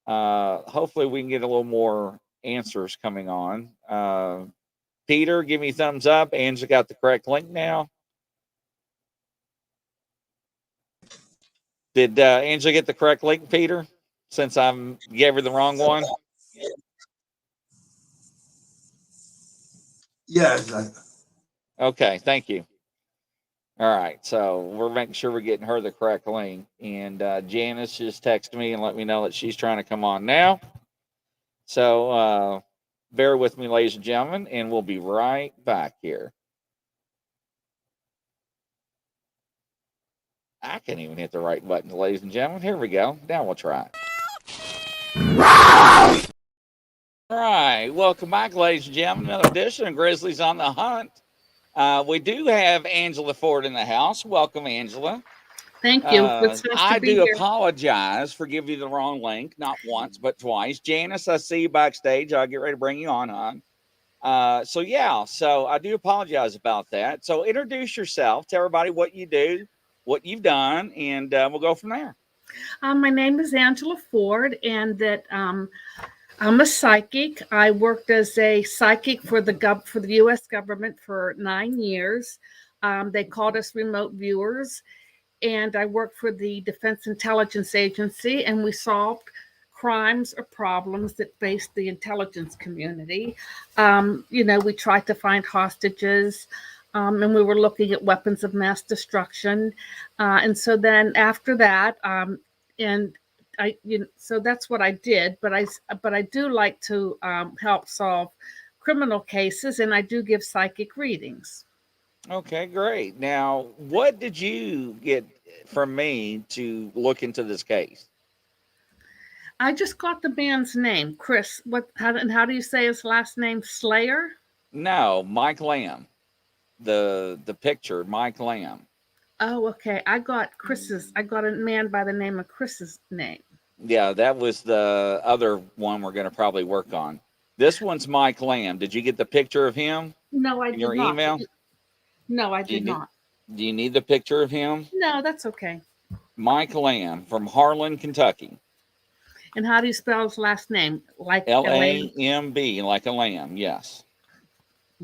hopefully we can get a little more answers coming on. Peter, give me a thumbs up. Angela got the correct link now. Did Angela get the correct link, Peter? Since I gave her the wrong one. Yes. Okay, thank you. All right, so we're making sure we're getting her the correct link. And Janice just texted me and let me know that she's trying to come on now. So bear with me, ladies and gentlemen, and we'll be right back here. I can't even hit the right button, ladies and gentlemen. Here we go. Now we'll try it. All right, welcome back, ladies and gentlemen. Another edition of Grizzly's on the Hunt. We do have Angela Ford in the house. Welcome, Angela. Thank you. It's nice I to be do here. apologize for giving you the wrong link, not once, but twice. Janice, I see you backstage. I'll get ready to bring you on, hon. So I do apologize about that. So introduce yourself. Tell everybody what you do, what you've done, and we'll go from there. My name is Angela Ford, and that I'm a psychic. I worked as a psychic for the U.S. government for 9 years. They called us remote viewers, and I worked for the Defense Intelligence Agency, and we solved crimes or problems that faced the intelligence community. We tried to find hostages. and we were looking at weapons of mass destruction. And so then after that, so that's what I did. But I do like to help solve criminal cases, and I do give psychic readings. Okay, great. Now, what did you get from me to look into this case? I just got the man's name, Chris. How do you say his last name? Slayer? No, Mike Lamb. The picture, Mike Lamb. Oh, okay. I got a man by the name of Chris's name. Yeah, that was the other one we're going to probably work on. This one's Mike Lamb. Did you get the picture of him? No, I in did your not. email? No, I did not. Do you need the picture of him? No, that's okay. Mike Lamb from Harlan, Kentucky. And how do you spell his last name? Like L-A-M-B, like a lamb, yes.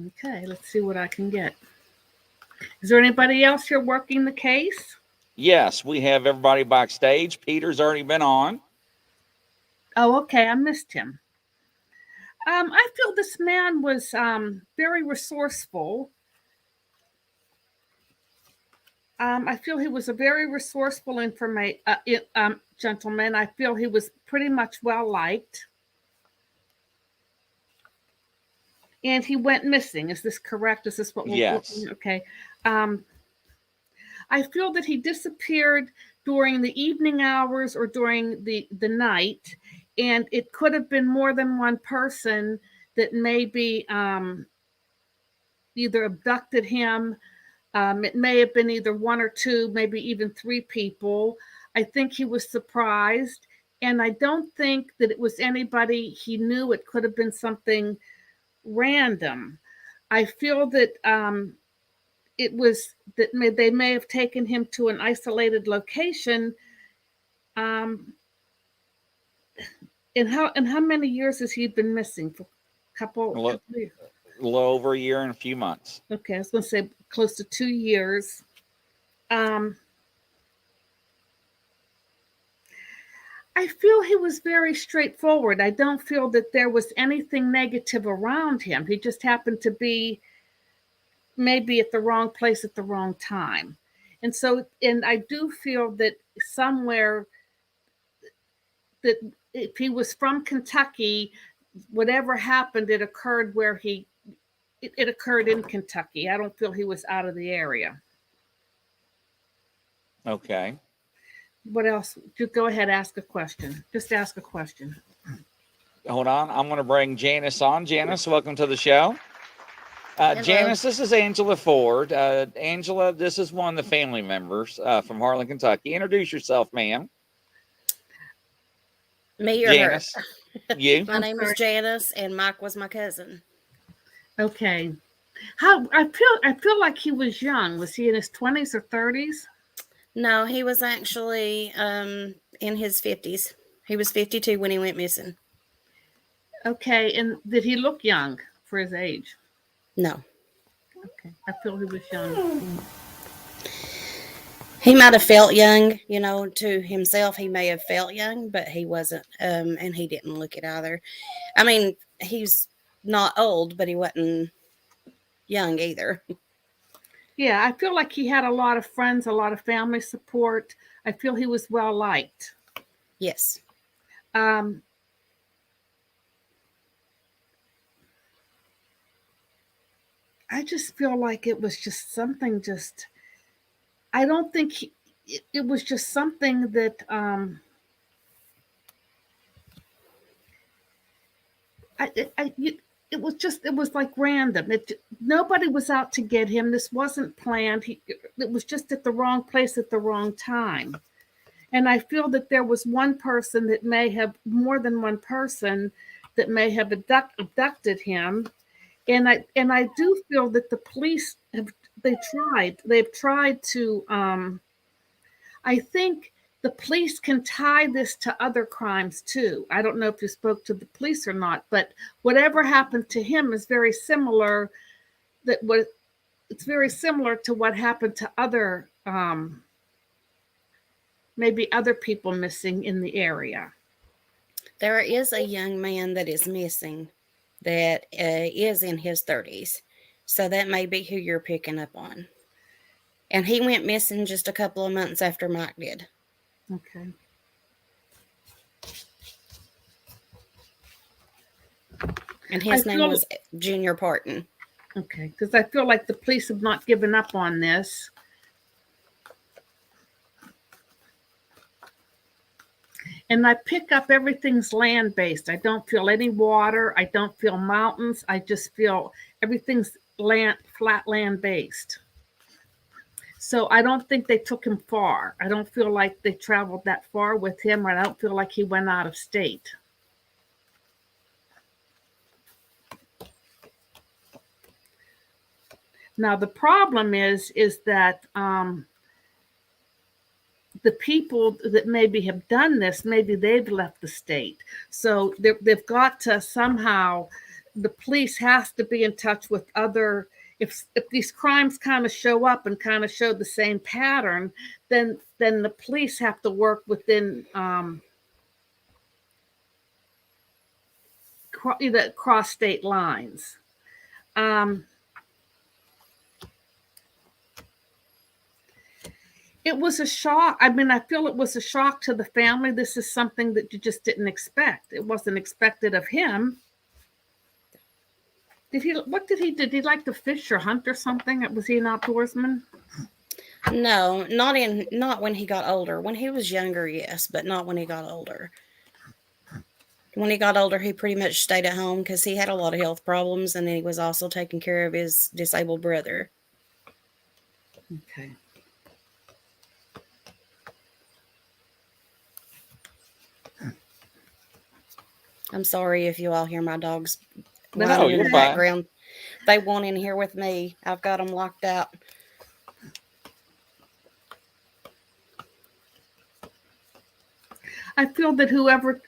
Okay, let's see what I can get. Is there anybody else here working the case? Yes, we have everybody backstage. Peter's already been on. Oh, okay. I missed him. I feel this man was very resourceful. I feel he was a very resourceful gentleman. I feel he was pretty much well liked. And he went missing. Is this correct? Is this what we're looking? Okay. I feel that he disappeared during the evening hours or during the night. And it could have been more than one person that maybe either abducted him. It may have been either one or two, maybe even three people. I think he was surprised. And I don't think that it was anybody he knew. It could have been something random. I feel that it was that they may have taken him to an isolated location. And how many years has he been missing? For a little over a year and a few months. Okay, I was going to say close to 2 years. I feel he was very straightforward. I don't feel that there was anything negative around him. He just happened to be maybe at the wrong place at the wrong time. And I do feel that somewhere that if he was from Kentucky, whatever happened, it occurred it occurred in Kentucky. I don't feel he was out of the area. Okay. What else? Just go ahead, ask a question. Just ask a question. Hold on. I'm going to bring Janice on. Janice, welcome to the show. Janice, this is Angela Ford. Angela, this is one of the family members from Harlan, Kentucky. Introduce yourself, ma'am. Me or Janice, her? You? My name is Janice, and Mike was my cousin. Okay. I feel like he was young. Was he in his 20s or 30s? No, he was actually in his 50s. He was 52 when he went missing. Okay, and did he look young for his age? No. Okay, I feel he was young. He might have felt young, to himself. He may have felt young, but he wasn't, and he didn't look it either. I mean, he's not old, but he wasn't young either. Yeah, I feel like he had a lot of friends, a lot of family support. I feel he was well liked. Yes. I just feel like it was just something I don't think it was just something that it was like random. Nobody was out to get him. This wasn't planned. It was just at the wrong place at the wrong time. And I feel that there was more than one person that may have abducted him. And I do feel that the police they've tried to, I think the police can tie this to other crimes too. I don't know if you spoke to the police or not, but whatever happened to him is very similar. It's very similar to what happened to other, maybe other people missing in the area. There is a young man that is missing that is in his 30s. So that may be who you're picking up on. And he went missing just a couple of months after Mike did. Okay. And his name was Junior Parton. Okay, because I feel like the police have not given up on this. And I pick up everything's land-based. I don't feel any water. I don't feel mountains. I just feel everything's flat land-based. So I don't think they took him far. I don't feel like they traveled that far with him, or I don't feel like he went out of state. Now, the problem is that the people that maybe have done this, maybe they've left the state. So they've got to somehow, the police has to be in touch with other, if these crimes kind of show up and kind of show the same pattern, then the police have to work within cross state lines. It was a shock. I mean, I feel it was a shock to the family. This is something that you just didn't expect. It wasn't expected of him. What did he do? Did he like to fish or hunt or something? Was he an outdoorsman? No, not when he got older. When he was younger, yes, but not when he got older. When he got older, he pretty much stayed at home because he had a lot of health problems, and he was also taking care of his disabled brother. Okay. I'm sorry if you all hear my dogs No, in you're the fine. background. They want in here with me. I've got them locked out. I feel that whoever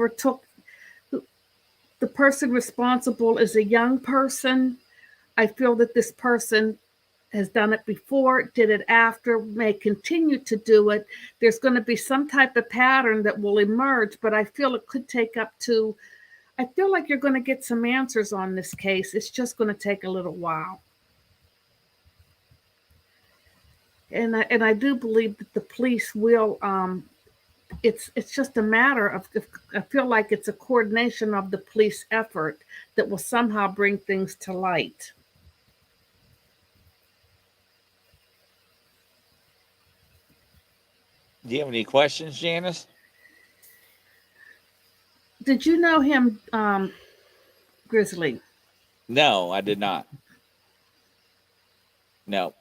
took the person responsible is a young person. I feel that this person has done it before, did it after, may continue to do it. There's going to be some type of pattern that will emerge, but I feel it could take up to, I feel like you're going to get some answers on this case. It's just going to take a little while. And I do believe that the police will, it's just a matter of, I feel like it's a coordination of the police effort that will somehow bring things to light. Do you have any questions, Janice? Did you know him, Grizzly? No, I did not. No.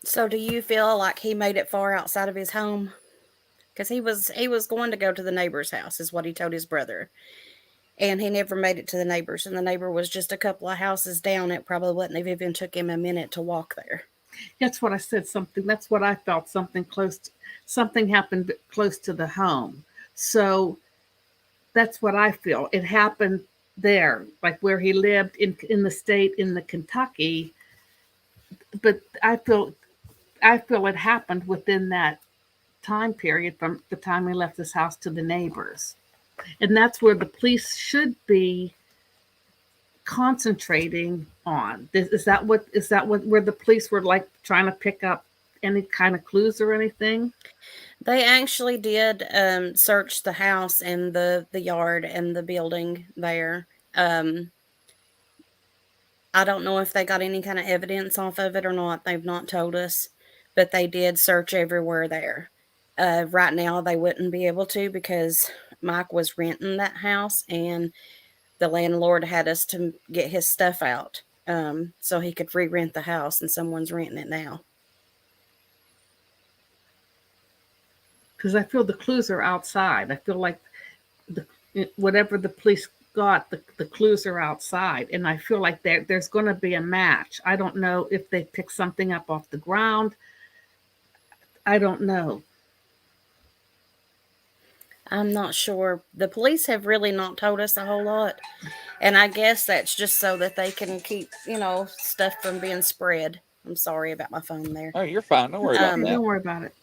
So do you feel like he made it far outside of his home? Because he was going to go to the neighbor's house, is what he told his brother. And he never made it to the neighbor's. And the neighbor was just a couple of houses down. It probably wouldn't have even took him a minute to walk there. That's what I said, something. That's what I felt, something happened close to the home. So that's what I feel. It happened there, like where he lived in the state, in the Kentucky. But I feel it happened within that time period from the time he left his house to the neighbors. And that's where the police should be concentrating on. Is that where the police were like trying to pick up any kind of clues or anything? They actually did search the house and the yard and the building there. I don't know if they got any kind of evidence off of it or not. They've not told us, but they did search everywhere there. Right now, they wouldn't be able to because Mike was renting that house and the landlord had us to get his stuff out so he could re-rent the house, and someone's renting it now. Because I feel the clues are outside. I feel like whatever the police got, the clues are outside. And I feel like there's going to be a match. I don't know if they pick something up off the ground. I don't know. I'm not sure. The police have really not told us a whole lot. And I guess that's just so that they can keep, stuff from being spread. I'm sorry about my phone there. Oh, you're fine. Don't worry about that. Don't worry about it.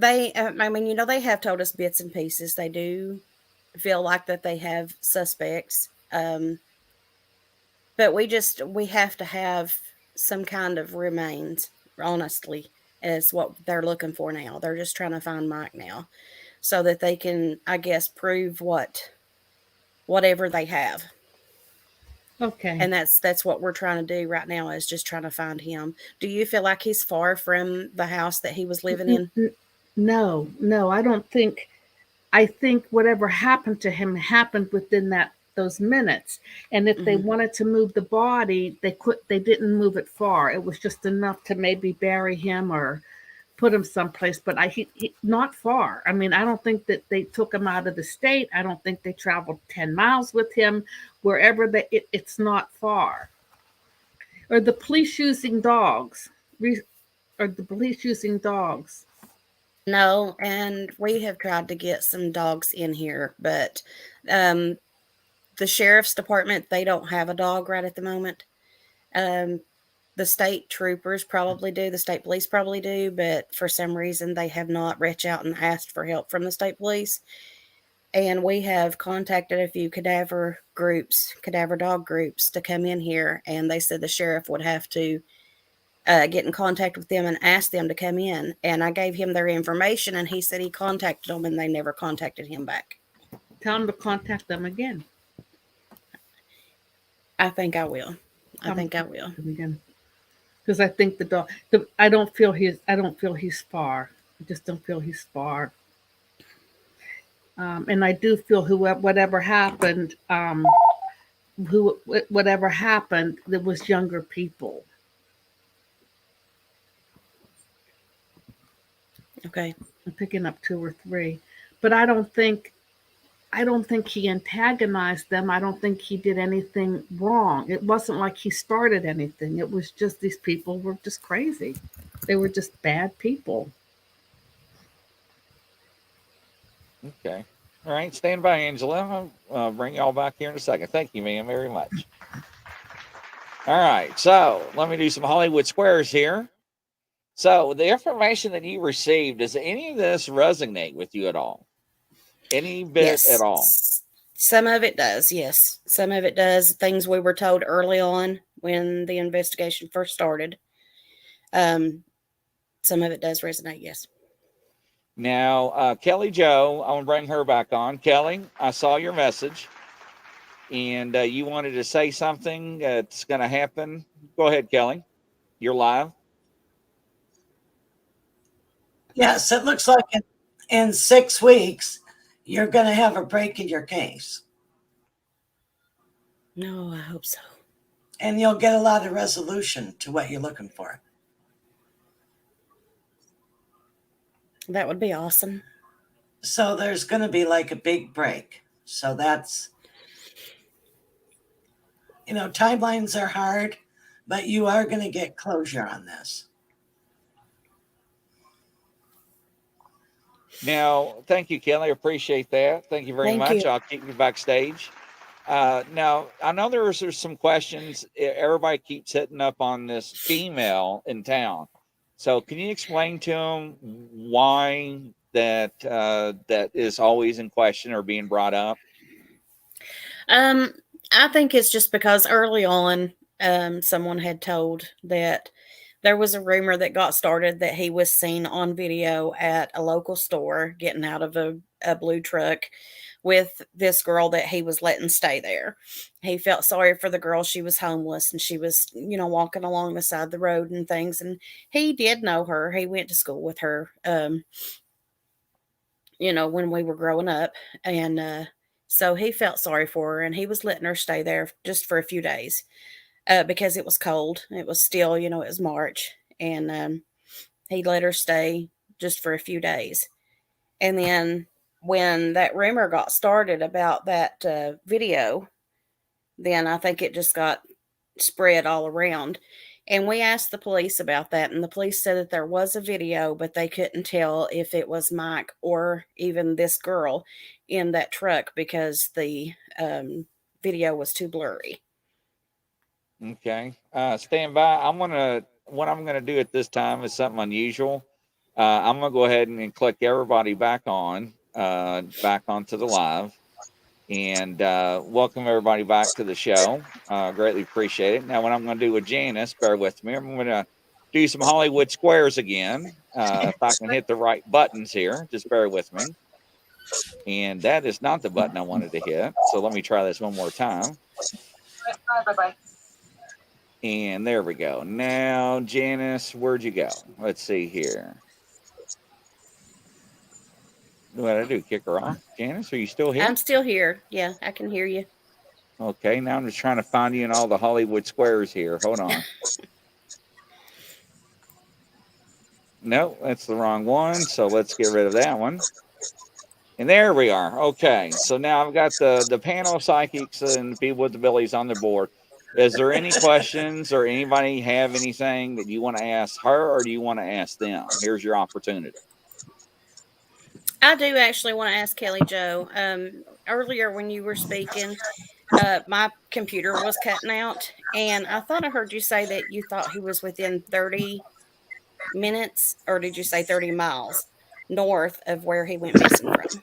I mean, you know, they have told us bits and pieces. They do feel like that they have suspects. But we have to have some kind of remains, honestly, is what they're looking for now. They're just trying to find Mike now so that they can, I guess, prove whatever they have. Okay. And that's what we're trying to do right now, is just trying to find him. Do you feel like he's far from the house that he was living in? No, I don't think. I think whatever happened to him happened within those minutes. And if they wanted to move the body, they didn't move it far. It was just enough to maybe bury him or put him someplace, but he not far. I mean, I don't think that they took him out of the state. I don't think they traveled 10 miles with him. Wherever it's not far. Are the police using dogs? Are the police using dogs? No, and we have tried to get some dogs in here, but the sheriff's department, they don't have a dog right at the moment. The state troopers probably do, the state police probably do, but for some reason they have not reached out and asked for help from the state police. And we have contacted a few cadaver dog groups to come in here, and they said the sheriff would have to get in contact with them and ask them to come in. And I gave him their information, and he said he contacted them, and they never contacted him back. Tell him to contact them again. I think I will. Again. Because I think the dog. I don't feel he's far. I just don't feel he's far. And I do feel whatever happened, whatever happened, there was younger people. Okay. I'm picking up 2 or 3, but I don't think he antagonized them. I don't think he did anything wrong. It wasn't like he started anything. It was just these people were just crazy. They were just bad people. Okay. All right. Stand by, Angela. I'll bring y'all back here in a second. Thank you, ma'am, very much. All right. So let me do some Hollywood squares here. So the information that you received, does any of this resonate with you at all? Any bit at all? Some of it does, yes. Some of it does. Things we were told early on when the investigation first started. Some of it does resonate, yes. Now, Kelly Jo, I want to bring her back on. Kelly, I saw your message, and you wanted to say something that's going to happen. Go ahead, Kelly. You're live. Yes, it looks like in 6 weeks, you're going to have a break in your case. No, I hope so. And you'll get a lot of resolution to what you're looking for. That would be awesome. So there's going to be like a big break. So that's, timelines are hard, but you are going to get closure on this. Now, thank you, Kelly. I appreciate that. Thank you very much. I'll keep you backstage. Now, I know there's some questions. Everybody keeps hitting up on this female in town. So can you explain to them why that is always in question or being brought up? I think it's just because early on, someone had told that there was a rumor that got started that he was seen on video at a local store getting out of a blue truck with this girl that he was letting stay there. He felt sorry for the girl. She was homeless and she was, walking along the side of the road and things. And he did know her. He went to school with her, when we were growing up. And so he felt sorry for her and he was letting her stay there just for a few days. Because it was cold. It was still, it was March. And he let her stay just for a few days. And then when that rumor got started about that video, then I think it just got spread all around. And we asked the police about that. And the police said that there was a video, but they couldn't tell if it was Mike or even this girl in that truck because the video was too blurry. Okay. Stand by. What I'm going to do at this time is something unusual. I'm going to go ahead and click everybody back onto the live. And welcome everybody back to the show. Greatly appreciate it. Now, what I'm going to do with Janice, bear with me. I'm going to do some Hollywood squares again. If I can hit the right buttons here, just bear with me. And that is not the button I wanted to hit. So let me try this one more time. Bye-bye. And there we go. Now, Janice, where'd you go? Let's see here. What did I do? Kick her off? Janice, are you still here? I'm still here. Yeah, I can hear you. Okay, now I'm just trying to find you in all the Hollywood squares here. Hold on. No, that's the wrong one. So let's get rid of that one. And there we are. Okay, so now I've got the panel of psychics and the people with the abilities on the board. Is there any questions or anybody have anything that you want to ask her, or do you want to ask them? Here's your opportunity. I do actually want to ask Kelly Jo. Earlier when you were speaking, my computer was cutting out, and I thought I heard you say that you thought he was within 30 minutes, or did you say 30 miles north of where he went missing from?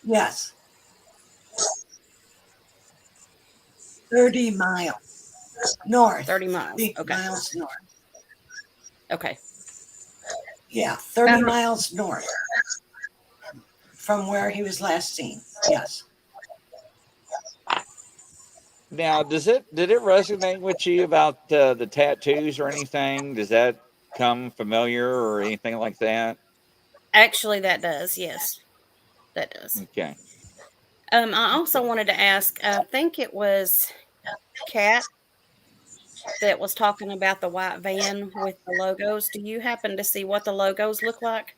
Yes. 30 miles north. 30 miles. 30 Okay. miles north. Okay. Yeah, 30 miles north from where he was last seen. Yes. Now, did it resonate with you about the tattoos or anything? Does that come familiar or anything like that? Actually, that does. Yes, that does. Okay. I also wanted to ask, I think it was Kat that was talking about the white van with the logos. Do you happen to see what the logos look like?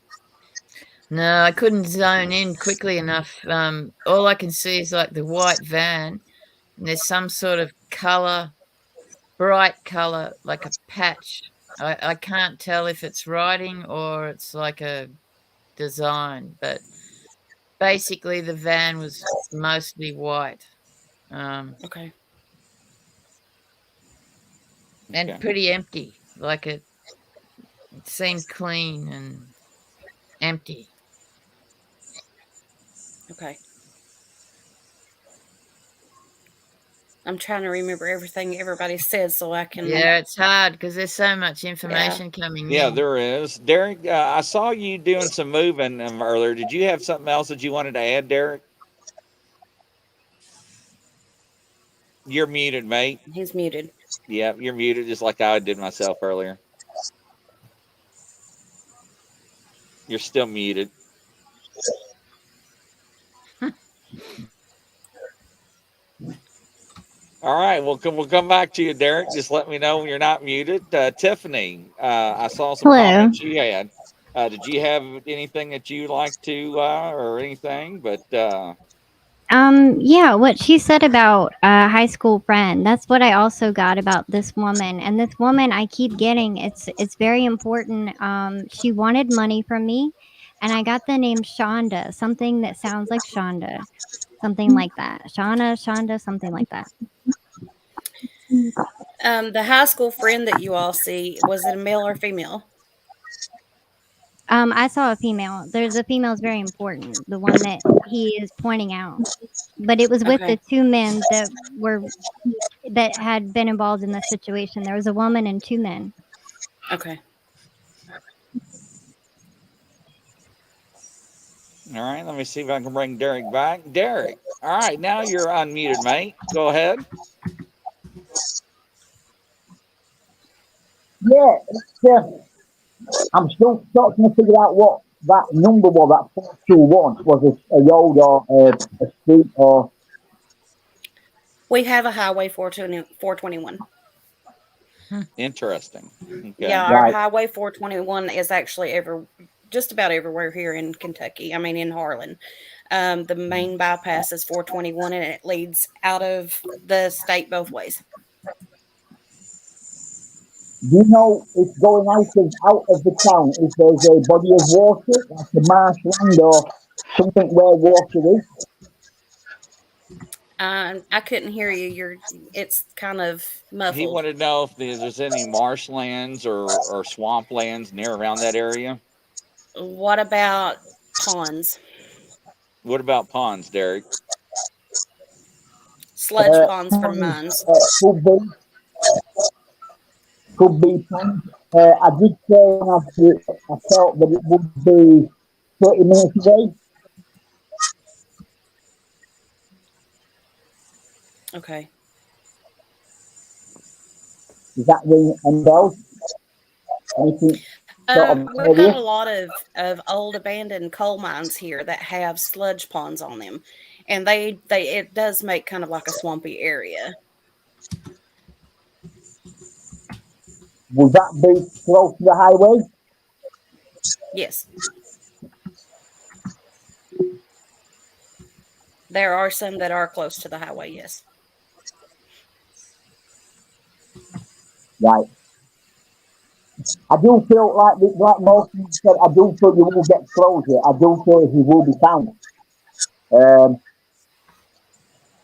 No, I couldn't zone in quickly enough. All I can see is like the white van, and there's some sort of color, bright color, like a patch. I can't tell if it's writing or it's like a design, but basically the van was mostly white. Okay. And Okay. pretty empty, like it seemed clean and empty. Okay. I'm trying to remember everything everybody said so I can. Yeah, it's hard because there's so much information coming Yeah, in. there is. Derek, I saw you doing some moving earlier. Did you have something else that you wanted to add, Derek? You're muted, mate. He's muted. Yeah, you're muted just like I did myself earlier. You're still muted. All right, we'll come back to you, Derek. Just let me know when you're not muted. Tiffany, I saw some Hello. comments you had. Did you have anything that you'd like to, or anything? But yeah, what she said about a high school friend, that's what I also got about this woman. And this woman I keep getting, it's very important. She wanted money from me, and I got the name Shonda, something that sounds like Shonda, something like that. Shonda, something like that. The high school friend that you all see, was it a male or female? I saw a female. There's a female is very important, the one that he is pointing out. But it was with Okay. the two men that had been involved in this situation. There was a woman and two men. Okay. all right, let me see if I can bring Derek back. Derek, all right, now you're unmuted, mate. Go ahead. Yeah, I'm still trying to figure out what that number was, that 421. Was it a road or a street or? We have a highway 421. Interesting. Okay. Yeah, our highway 421 is actually just about everywhere here in Kentucky. I mean, in Harlan. The main bypass is 421, and it leads out of the state both ways. Do you know if going out of the town, if there's a body of water, like a marshland or something where water is? I couldn't hear you. It's kind of He muffled. wanted to know if there's any marshlands or swamplands near around that area. What about ponds? What about ponds, Derek? Sludge ponds from mines. Could be planned. I did say I felt that it would be 30 minutes away. Okay. Does that ring any bells? Anything sort of We've got area? a lot of old abandoned coal mines here that have sludge ponds on them, and it does make kind of like a swampy area. Would that be close to the highway? Yes. There are some that are close to the highway, yes. Right. I do feel like most people said, I do feel you will get closure. I do feel he will be found.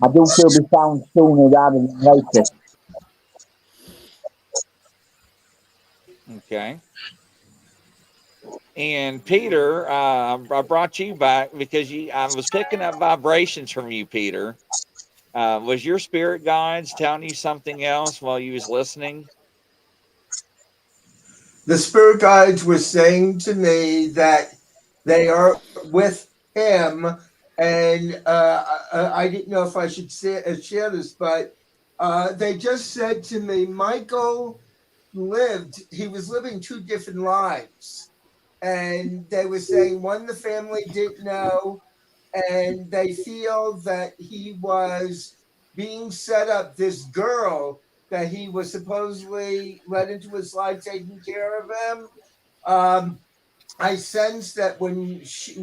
I do feel he'll be found sooner rather than later. Okay. And Peter, I brought you back because I was picking up vibrations from you, Peter. Was your spirit guides telling you something else while you was listening? The spirit guides were saying to me that they are with him, and I didn't know if I should share this, but they just said to me, Michael he was living 2 different lives. And they were saying one the family didn't know, and they feel that he was being set up, this girl that he was supposedly let into his life, taking care of him. I sense that when she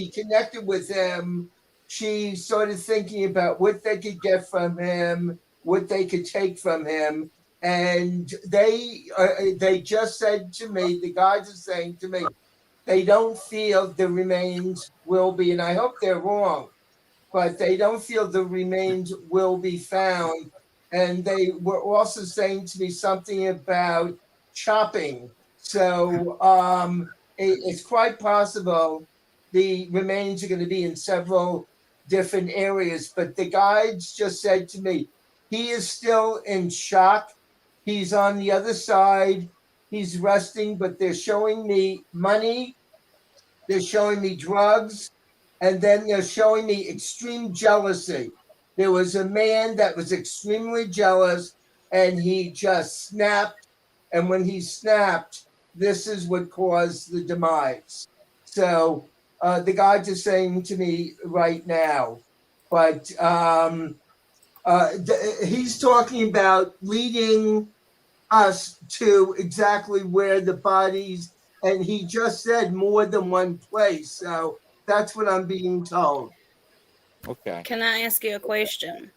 connected with him, she started thinking about what they could get from him, what they could take from him, and they just said to me, the guys are saying to me, they don't feel the remains will be, and I hope they're wrong, but they don't feel the remains will be found. And they were also saying to me something about chopping. So it's quite possible the remains are going to be in several different areas. But the guides just said to me, he is still in shock. He's on the other side. He's resting, but they're showing me money. They're showing me drugs. And then they're showing me extreme jealousy. There was a man that was extremely jealous, and he just snapped. And when he snapped, this is what caused the demise. So the guys are saying to me right now, but he's talking about leading us to exactly where the bodies, and he just said more than one place. So that's what I'm being told. Okay. Can I ask you a question?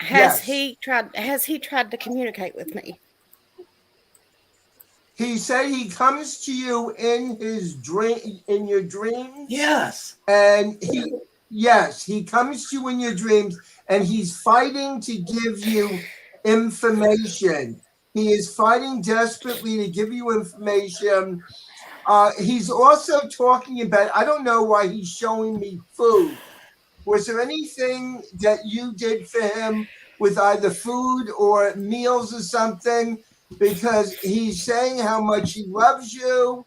Yes. Has he tried to communicate with me? He said he comes to you in your dreams. Yes. And he comes to you in your dreams, and he's fighting to give you information. He is fighting desperately to give you information. He's also talking about, I don't know why he's showing me food. Was there anything that you did for him with either food or meals or something? Because he's saying how much he loves you.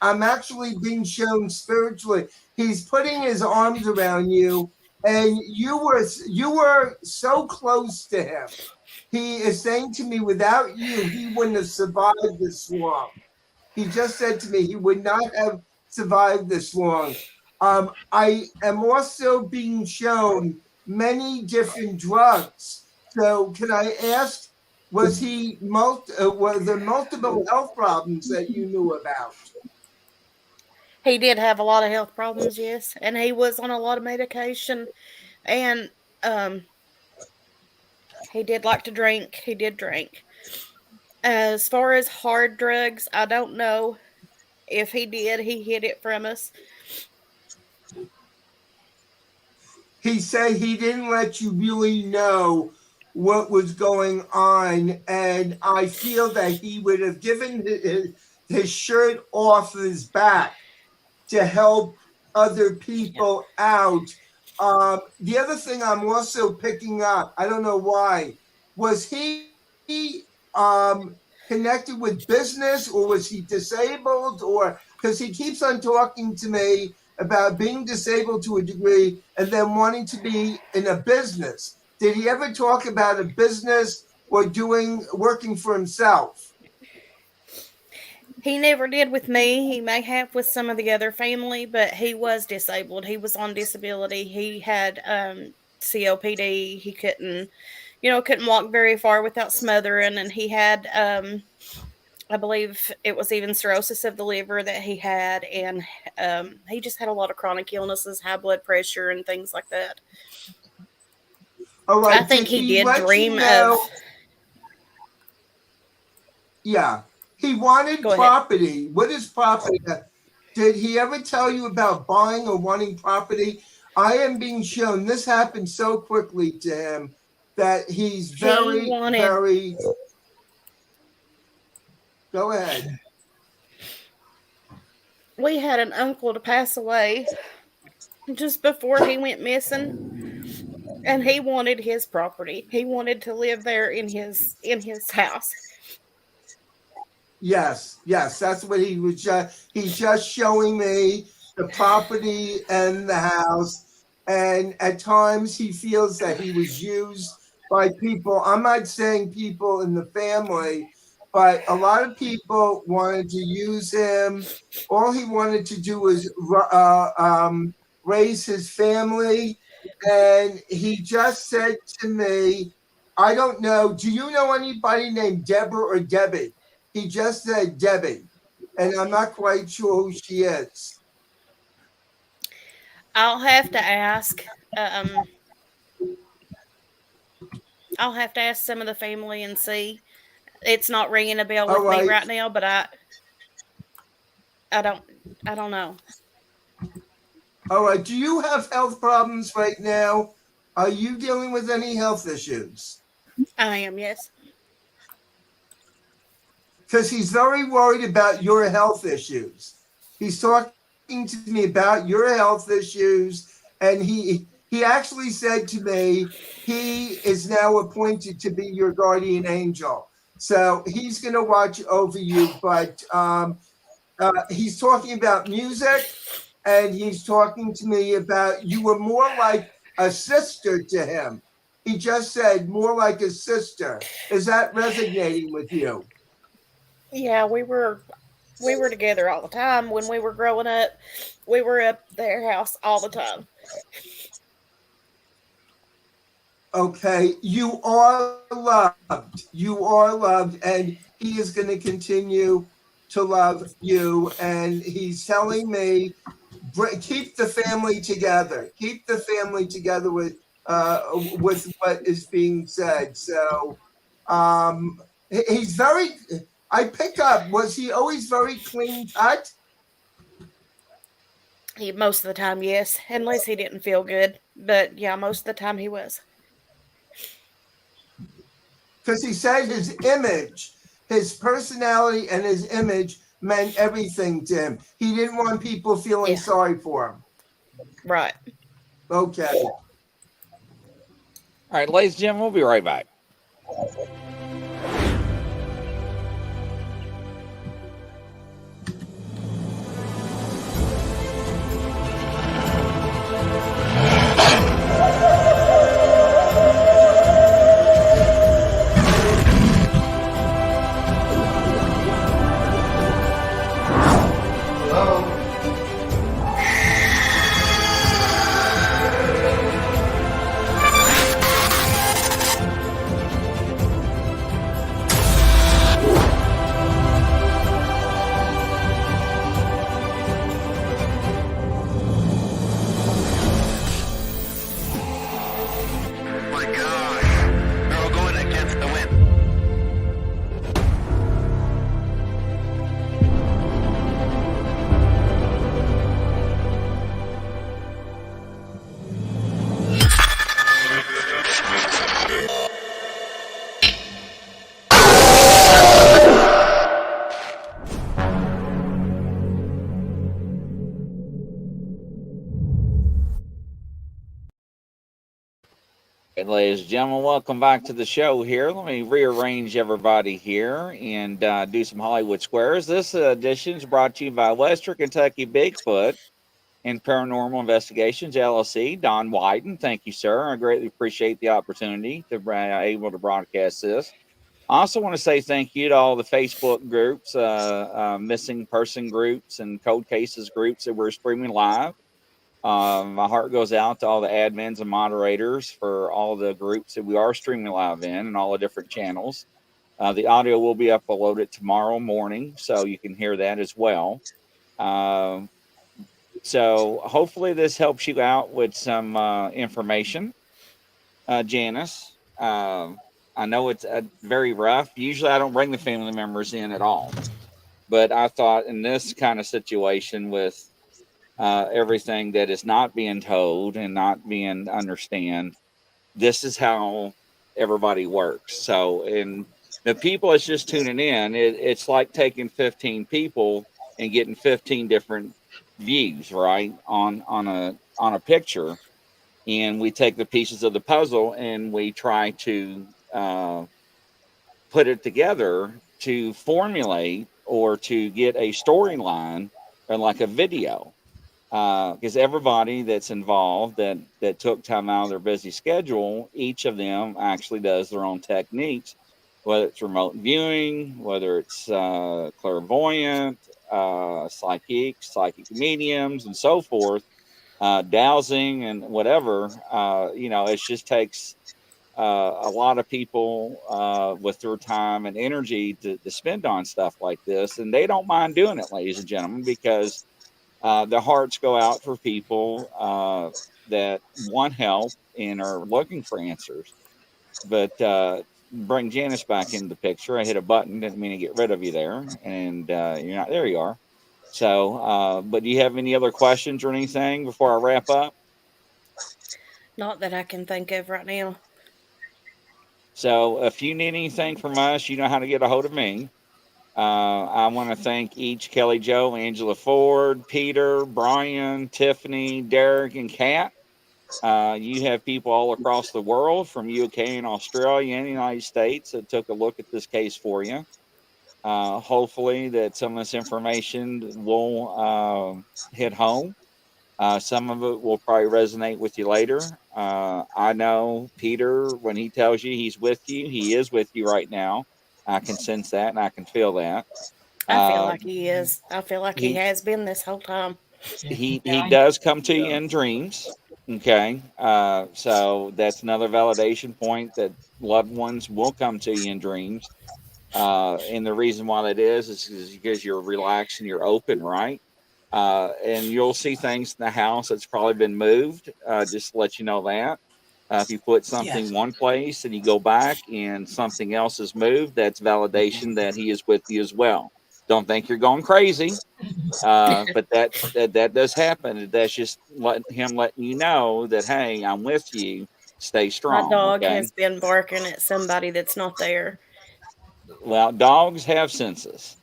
I'm actually being shown spiritually, he's putting his arms around you, and you were so close to him. He is saying to me, without you, he wouldn't have survived this long. He just said to me he would not have survived this long. I am also being shown many different drugs. So can I ask, were there multiple health problems that you knew about? He did have a lot of health problems, yes, and he was on a lot of medication, and he did like to drink. He did drink. As far as hard drugs, I don't know if he did. He hid it from us. he said he didn't let you really know what was going on, and I feel that he would have given his shirt off his back to help other people out. The other thing I'm also picking up, I don't know why, was he connected with business, or was he disabled? Or because he keeps on talking to me about being disabled to a degree and then wanting to be in a business. Did he ever talk about a business or working for himself? He never did with me. He may have with some of the other family, but he was disabled. He was on disability. He had COPD. He couldn't walk very far without smothering, and he had I believe it was even cirrhosis of the liver that he had, and he just had a lot of chronic illnesses, high blood pressure, and things like that. All right, I think he did dream of. Yeah, he wanted property. What is property? Did he ever tell you about buying or wanting property? I am being shown this happened so quickly to him that he's very. Go ahead. We had an uncle to pass away just before he went missing, and he wanted his property. He wanted to live there in his house. Yes, that's what he was he's just showing me the property and the house, and at times he feels that he was used by people. I'm not saying people in the family, but a lot of people wanted to use him. All he wanted to do was raise his family. And he just said to me, I don't know, do you know anybody named Deborah or Debbie? He just said Debbie, and I'm not quite sure who she is. I'll have to ask. I'll have to ask some of the family and see. It's not ringing a bell with me right now, but I don't know. All right. Do you have health problems right now? Are you dealing with any health issues? I am, yes. Because he's very worried about your health issues. He's talking to me about your health issues, and he actually said to me he is now appointed to be your guardian angel. So he's going to watch over you, but he's talking about music, and he's talking to me about you were more like a sister to him. He just said more like a sister. Is that resonating with you? Yeah, we were together all the time when we were growing up. We were at their house all the time. Okay, you are loved. You are loved, and he is going to continue to love you. And he's telling me, keep the family together. Keep the family together with what is being said. So, he's very. I pick up. Was he always very clean cut? Most of the time, yes, unless he didn't feel good. But yeah, most of the time he was. Because he said his image, his personality, and his image meant everything to him. He didn't want people feeling sorry for him. Right. Okay. All right, ladies and gentlemen, we'll be right back. And ladies and gentlemen, welcome back to the show here. Let me rearrange everybody here and do some Hollywood squares. This edition is brought to you by Western Kentucky Bigfoot and Paranormal Investigations, LLC. Don Wyden, thank you, sir. I greatly appreciate the opportunity to be able to broadcast this. I also want to say thank you to all the Facebook groups, missing person groups, and cold cases groups that we're streaming live. My heart goes out to all the admins and moderators for all the groups that we are streaming live in and all the different channels. The audio will be uploaded tomorrow morning, so you can hear that as well. So hopefully this helps you out with some information. Janice, I know it's very rough. Usually I don't bring the family members in at all. But I thought in this kind of situation with everything that is not being told and not being understand, this is how everybody works. So, and the people that's just tuning in, it's like taking 15 people and getting 15 different views, right, on a picture, and we take the pieces of the puzzle and we try to put it together to formulate or to get a storyline or like a video. Because everybody that's involved that took time out of their busy schedule, each of them actually does their own techniques, whether it's remote viewing, whether it's clairvoyant, psychic mediums, and so forth, dowsing and whatever. It just takes a lot of people with their time and energy to spend on stuff like this, and they don't mind doing it, ladies and gentlemen, because the hearts go out for people that want help and are looking for answers. But bring Janice back into the picture. I hit a button, didn't mean to get rid of you there, and you're not there. You are. So, but do you have any other questions or anything before I wrap up? Not that I can think of right now. So, if you need anything from us, you know how to get a hold of me. I want to thank each Kelly Jo, Angela Ford, Peter, Brian, Tiffany, Derek, and Kat. You have people all across the world, from UK and Australia and the United States, that took a look at this case for you. Hopefully that some of this information will hit home. Some of it will probably resonate with you later. I know Peter, when he tells you he's with you, he is with you right now. I can sense that and I can feel that. I feel like he is. I feel like he has been this whole time. He does come to you in dreams. Okay. So that's another validation point that loved ones will come to you in dreams. And the reason why that is because you're relaxed and you're open, right? And you'll see things in the house that's probably been moved. Just to let you know that. If you put something one place and you go back and something else is moved, that's validation that he is with you as well. Don't think you're going crazy, but that does happen. That's just letting you know that, hey, I'm with you. Stay strong. My dog has been barking at somebody that's not there. Well, dogs have senses,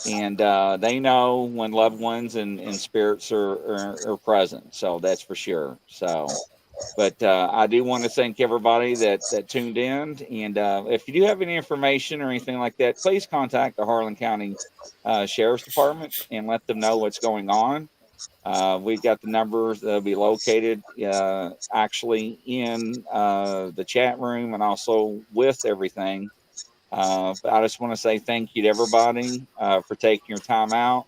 and they know when loved ones and spirits are present. So that's for sure. So. But I do want to thank everybody that tuned in. And if you do have any information or anything like that, please contact the Harlan County Sheriff's Department and let them know what's going on. We've got the numbers that will be located actually in the chat room and also with everything. But I just want to say thank you to everybody for taking your time out.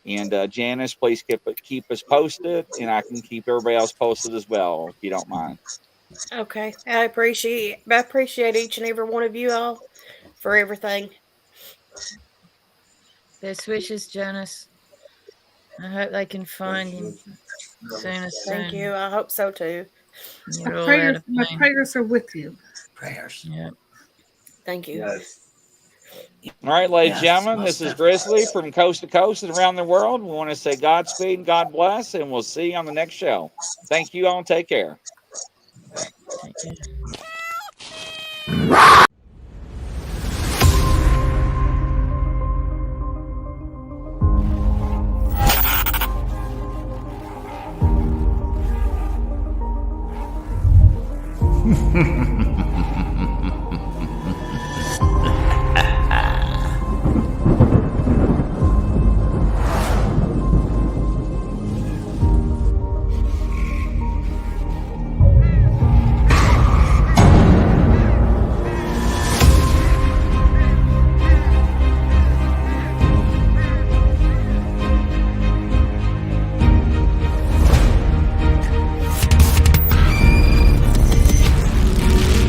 And Janice, please keep us posted, and I can keep everybody else posted as well, if you don't mind. Okay, I appreciate each and every one of you all for everything. Best wishes, Janice. I hope they can find him soon as soon. Thank you. I hope so too. My prayers are with you. Prayers. Yeah. Thank you. Yes. All right, ladies and gentlemen, this is Grizzly from coast to coast and around the world. We want to say Godspeed and God bless, and we'll see you on the next show. Thank you all and take care. Take care.